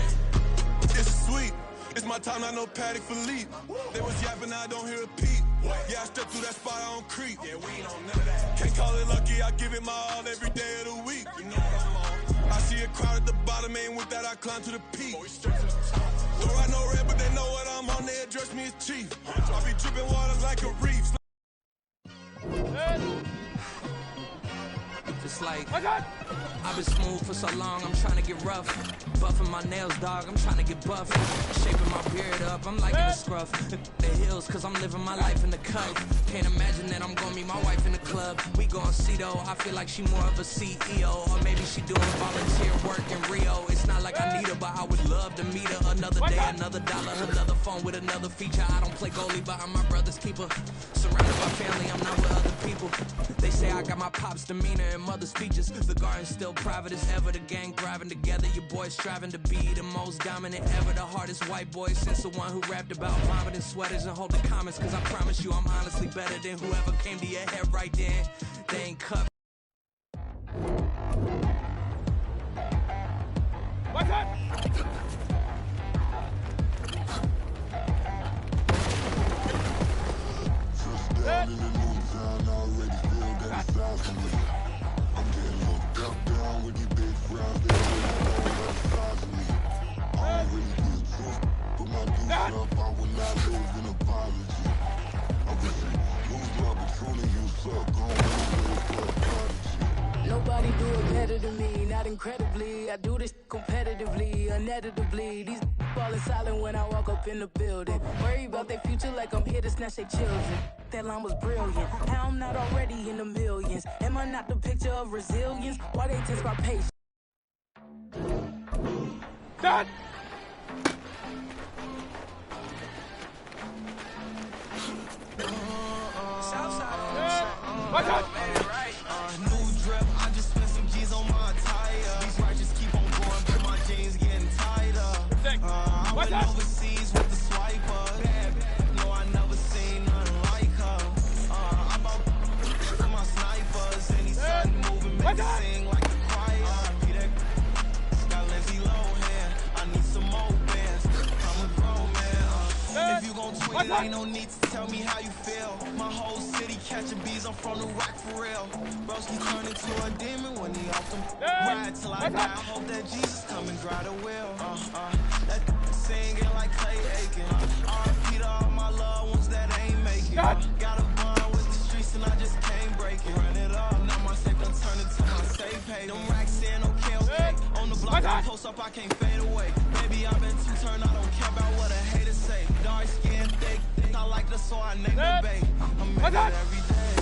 It's sweet. It's my time, not no Patty Philippe. They was yapping, I don't hear a peep. Yeah, I step through that spot, I don't creep. Yeah, we ain't on none of that. Can't call it lucky, I give it my all every day of the week. You know what I'm on. I see a crowd at the bottom, ain't with that, I climb to the peak. Throw out no red, but they know what I'm on, they address me as chief. I be dripping water like a reef. It's like, I've been smooth for so long, I'm trying to get rough. Buffing my nails, dog, I'm trying to get buff. Shaping my beard up, I'm liking the scruff. The hills, cause I'm living my life in the cut. Can't imagine that I'm gonna meet my wife in the club. We gon' see though, I feel like she more of a CEO. Or maybe she doing volunteer work in Rio. It's not like I need her, but I would love to meet her. Another day, another dollar, another phone with another feature. I don't play goalie, but I'm my brother's keeper. Surrounded by family, I'm not with other people. They say I got my pop's demeanor and mother's features. The garden's still private as ever. The gang thriving together. Your boys striving to be the most dominant ever. The hardest white boy since the one who rapped about vomiting sweaters and holding comments. Cause I promise you I'm honestly better than whoever came to your head right then. They ain't cut. What's up? Touchdown in the new town, already feel that it's out for me. I'm getting looked up down with these big frowns, they really know that size of me. I don't really get truth, put my deuce up, I will not lose an apology. I wish you lose my Patron, you suck, go on for a prodigy. Nobody do it better than me, not incredibly. I do this competitively, uneditably. These falling silent when I walk up in the building. Worry about their future like I'm here to snatch their children. That line was brilliant. How I'm not already in the millions? Am I not the picture of resilience? Why they test my patience? Done. What's up? New drip, I just spent some G's on my attire. These righteous keep on going, but my jeans getting tighter. I went overseas with the swiper. No, I never seen nothing like her. I bought for my snipers, and he's starting moving, make it sing like the choir. Got Lindsay Lohan, I need some more bands. I'm a grown man. If you gon' tweet, ain't no need to tell me how you feel. My whole city catching bees, I'm from the rock for real. Broski turn into a demon when he off them. Ride till I die, I hope that Jesus come and dry the wheel. That singing like Clay Aiken. R.I.P. to all my loved ones that ain't making. Got a bond with the streets and I just can't break it. Run it up, now my safe done turn into my safe pay. Them racks in, okay. On the block, I post up, I can't fade away. Baby, I've been too turned, I don't care about what a hater say. Dark skin, thick, I like the so I name the bay. I'm making it every day.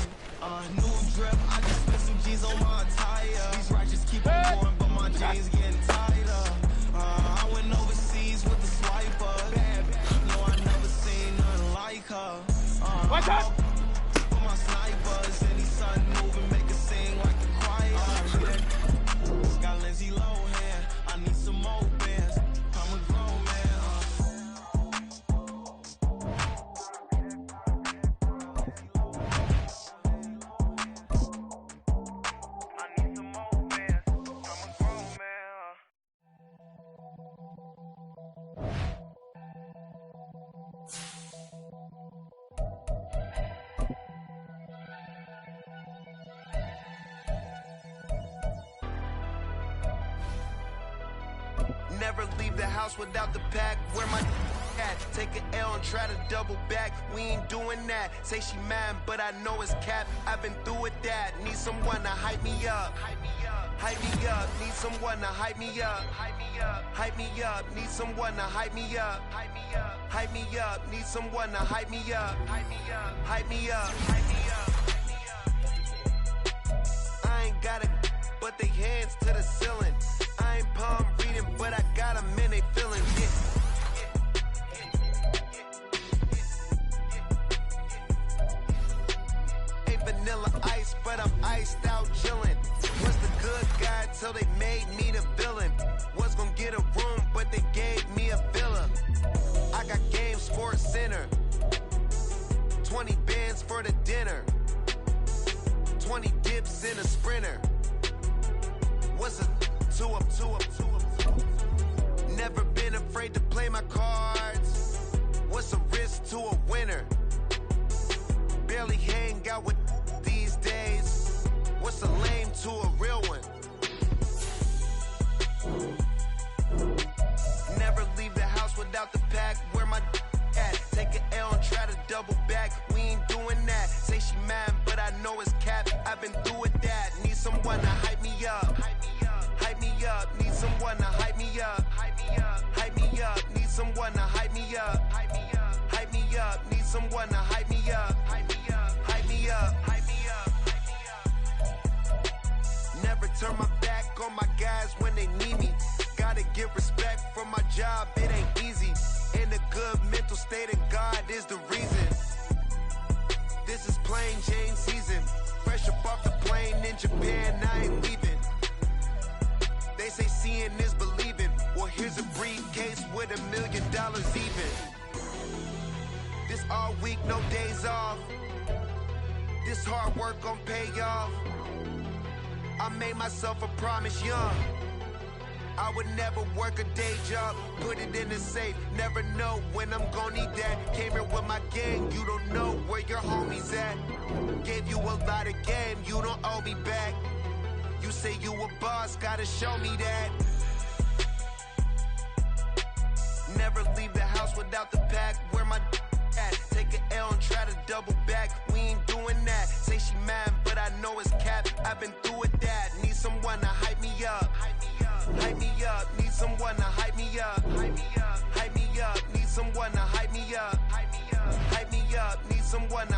New drip, I just spent some G's on my attire. These righteous keep on going, but my jeans getting tighter. I went overseas with the swiper. No, I never seen nothing like her. What's up? For my snipers, and he's starting moving, make it sing like the choir. Got Lindsay Lohan, I need some more bands. I'm a grown man. Never leave the house without the pack. Where my at? Take an L and try to double back. We ain't doing that. Say she mad, but I know it's cap. I've been through with that. Need someone to hype me up. Hype me up. Need someone to hype me up. Hype me up. Need someone to hype me up. Hype me up. Need someone to hype me up. Hype me up. I ain't got it, but they hands to the ceiling. I ain't palm reading, but I got them in they feeling. Ain't vanilla ice, but I'm iced out chillin'. Was the good guy till they made me the villain. Was gonna get a room, but they gave me a villa. I got Game Sports Center. 20 bands race in a sprinter. What's a 2 up, 2 up, 2 up, 2 up? Never been afraid to play my cards. What's a risk to a winner? Barely hang out with these days. What's a lame to a real one? Never leave the house without the pack. Where my at? Take an L and try to double back. We ain't doing that. Say she mad, but I know it's cap. I've been through with that. Need someone to hype me up. Hype me up. Need someone to hype me up. Hype me up. Need someone to hype me up. Hype me up. Need someone to hype me up. Hype me up. Hype me up. Never turn my back on my guys when they need me. Gotta get respect from my job, it ain't easy. In a good mental state, and God is the reason. This is plain Jane season. Fresh up off the plane in Japan, I ain't leaving. They say seeing is believing. Well, here's a briefcase with $1 million even. This all week, no days off. This hard work gon' pay off. I made myself a promise young. I would never work a day job, put it in the safe. Never know when I'm gon' need that. Came here with my gang, you don't know where your homies at. Gave you a lot of game, you don't owe me back. You say you a boss, gotta show me that. Never leave the house without the pack. Where my at? Take an L and try to double back. We ain't doing that. Say she mad, but I know it's cap. I've been through with that. Need someone to hype me up. Hype me up. Need someone to hype me up. Hype me up. Need someone to hype me up. Hype me up. Need someone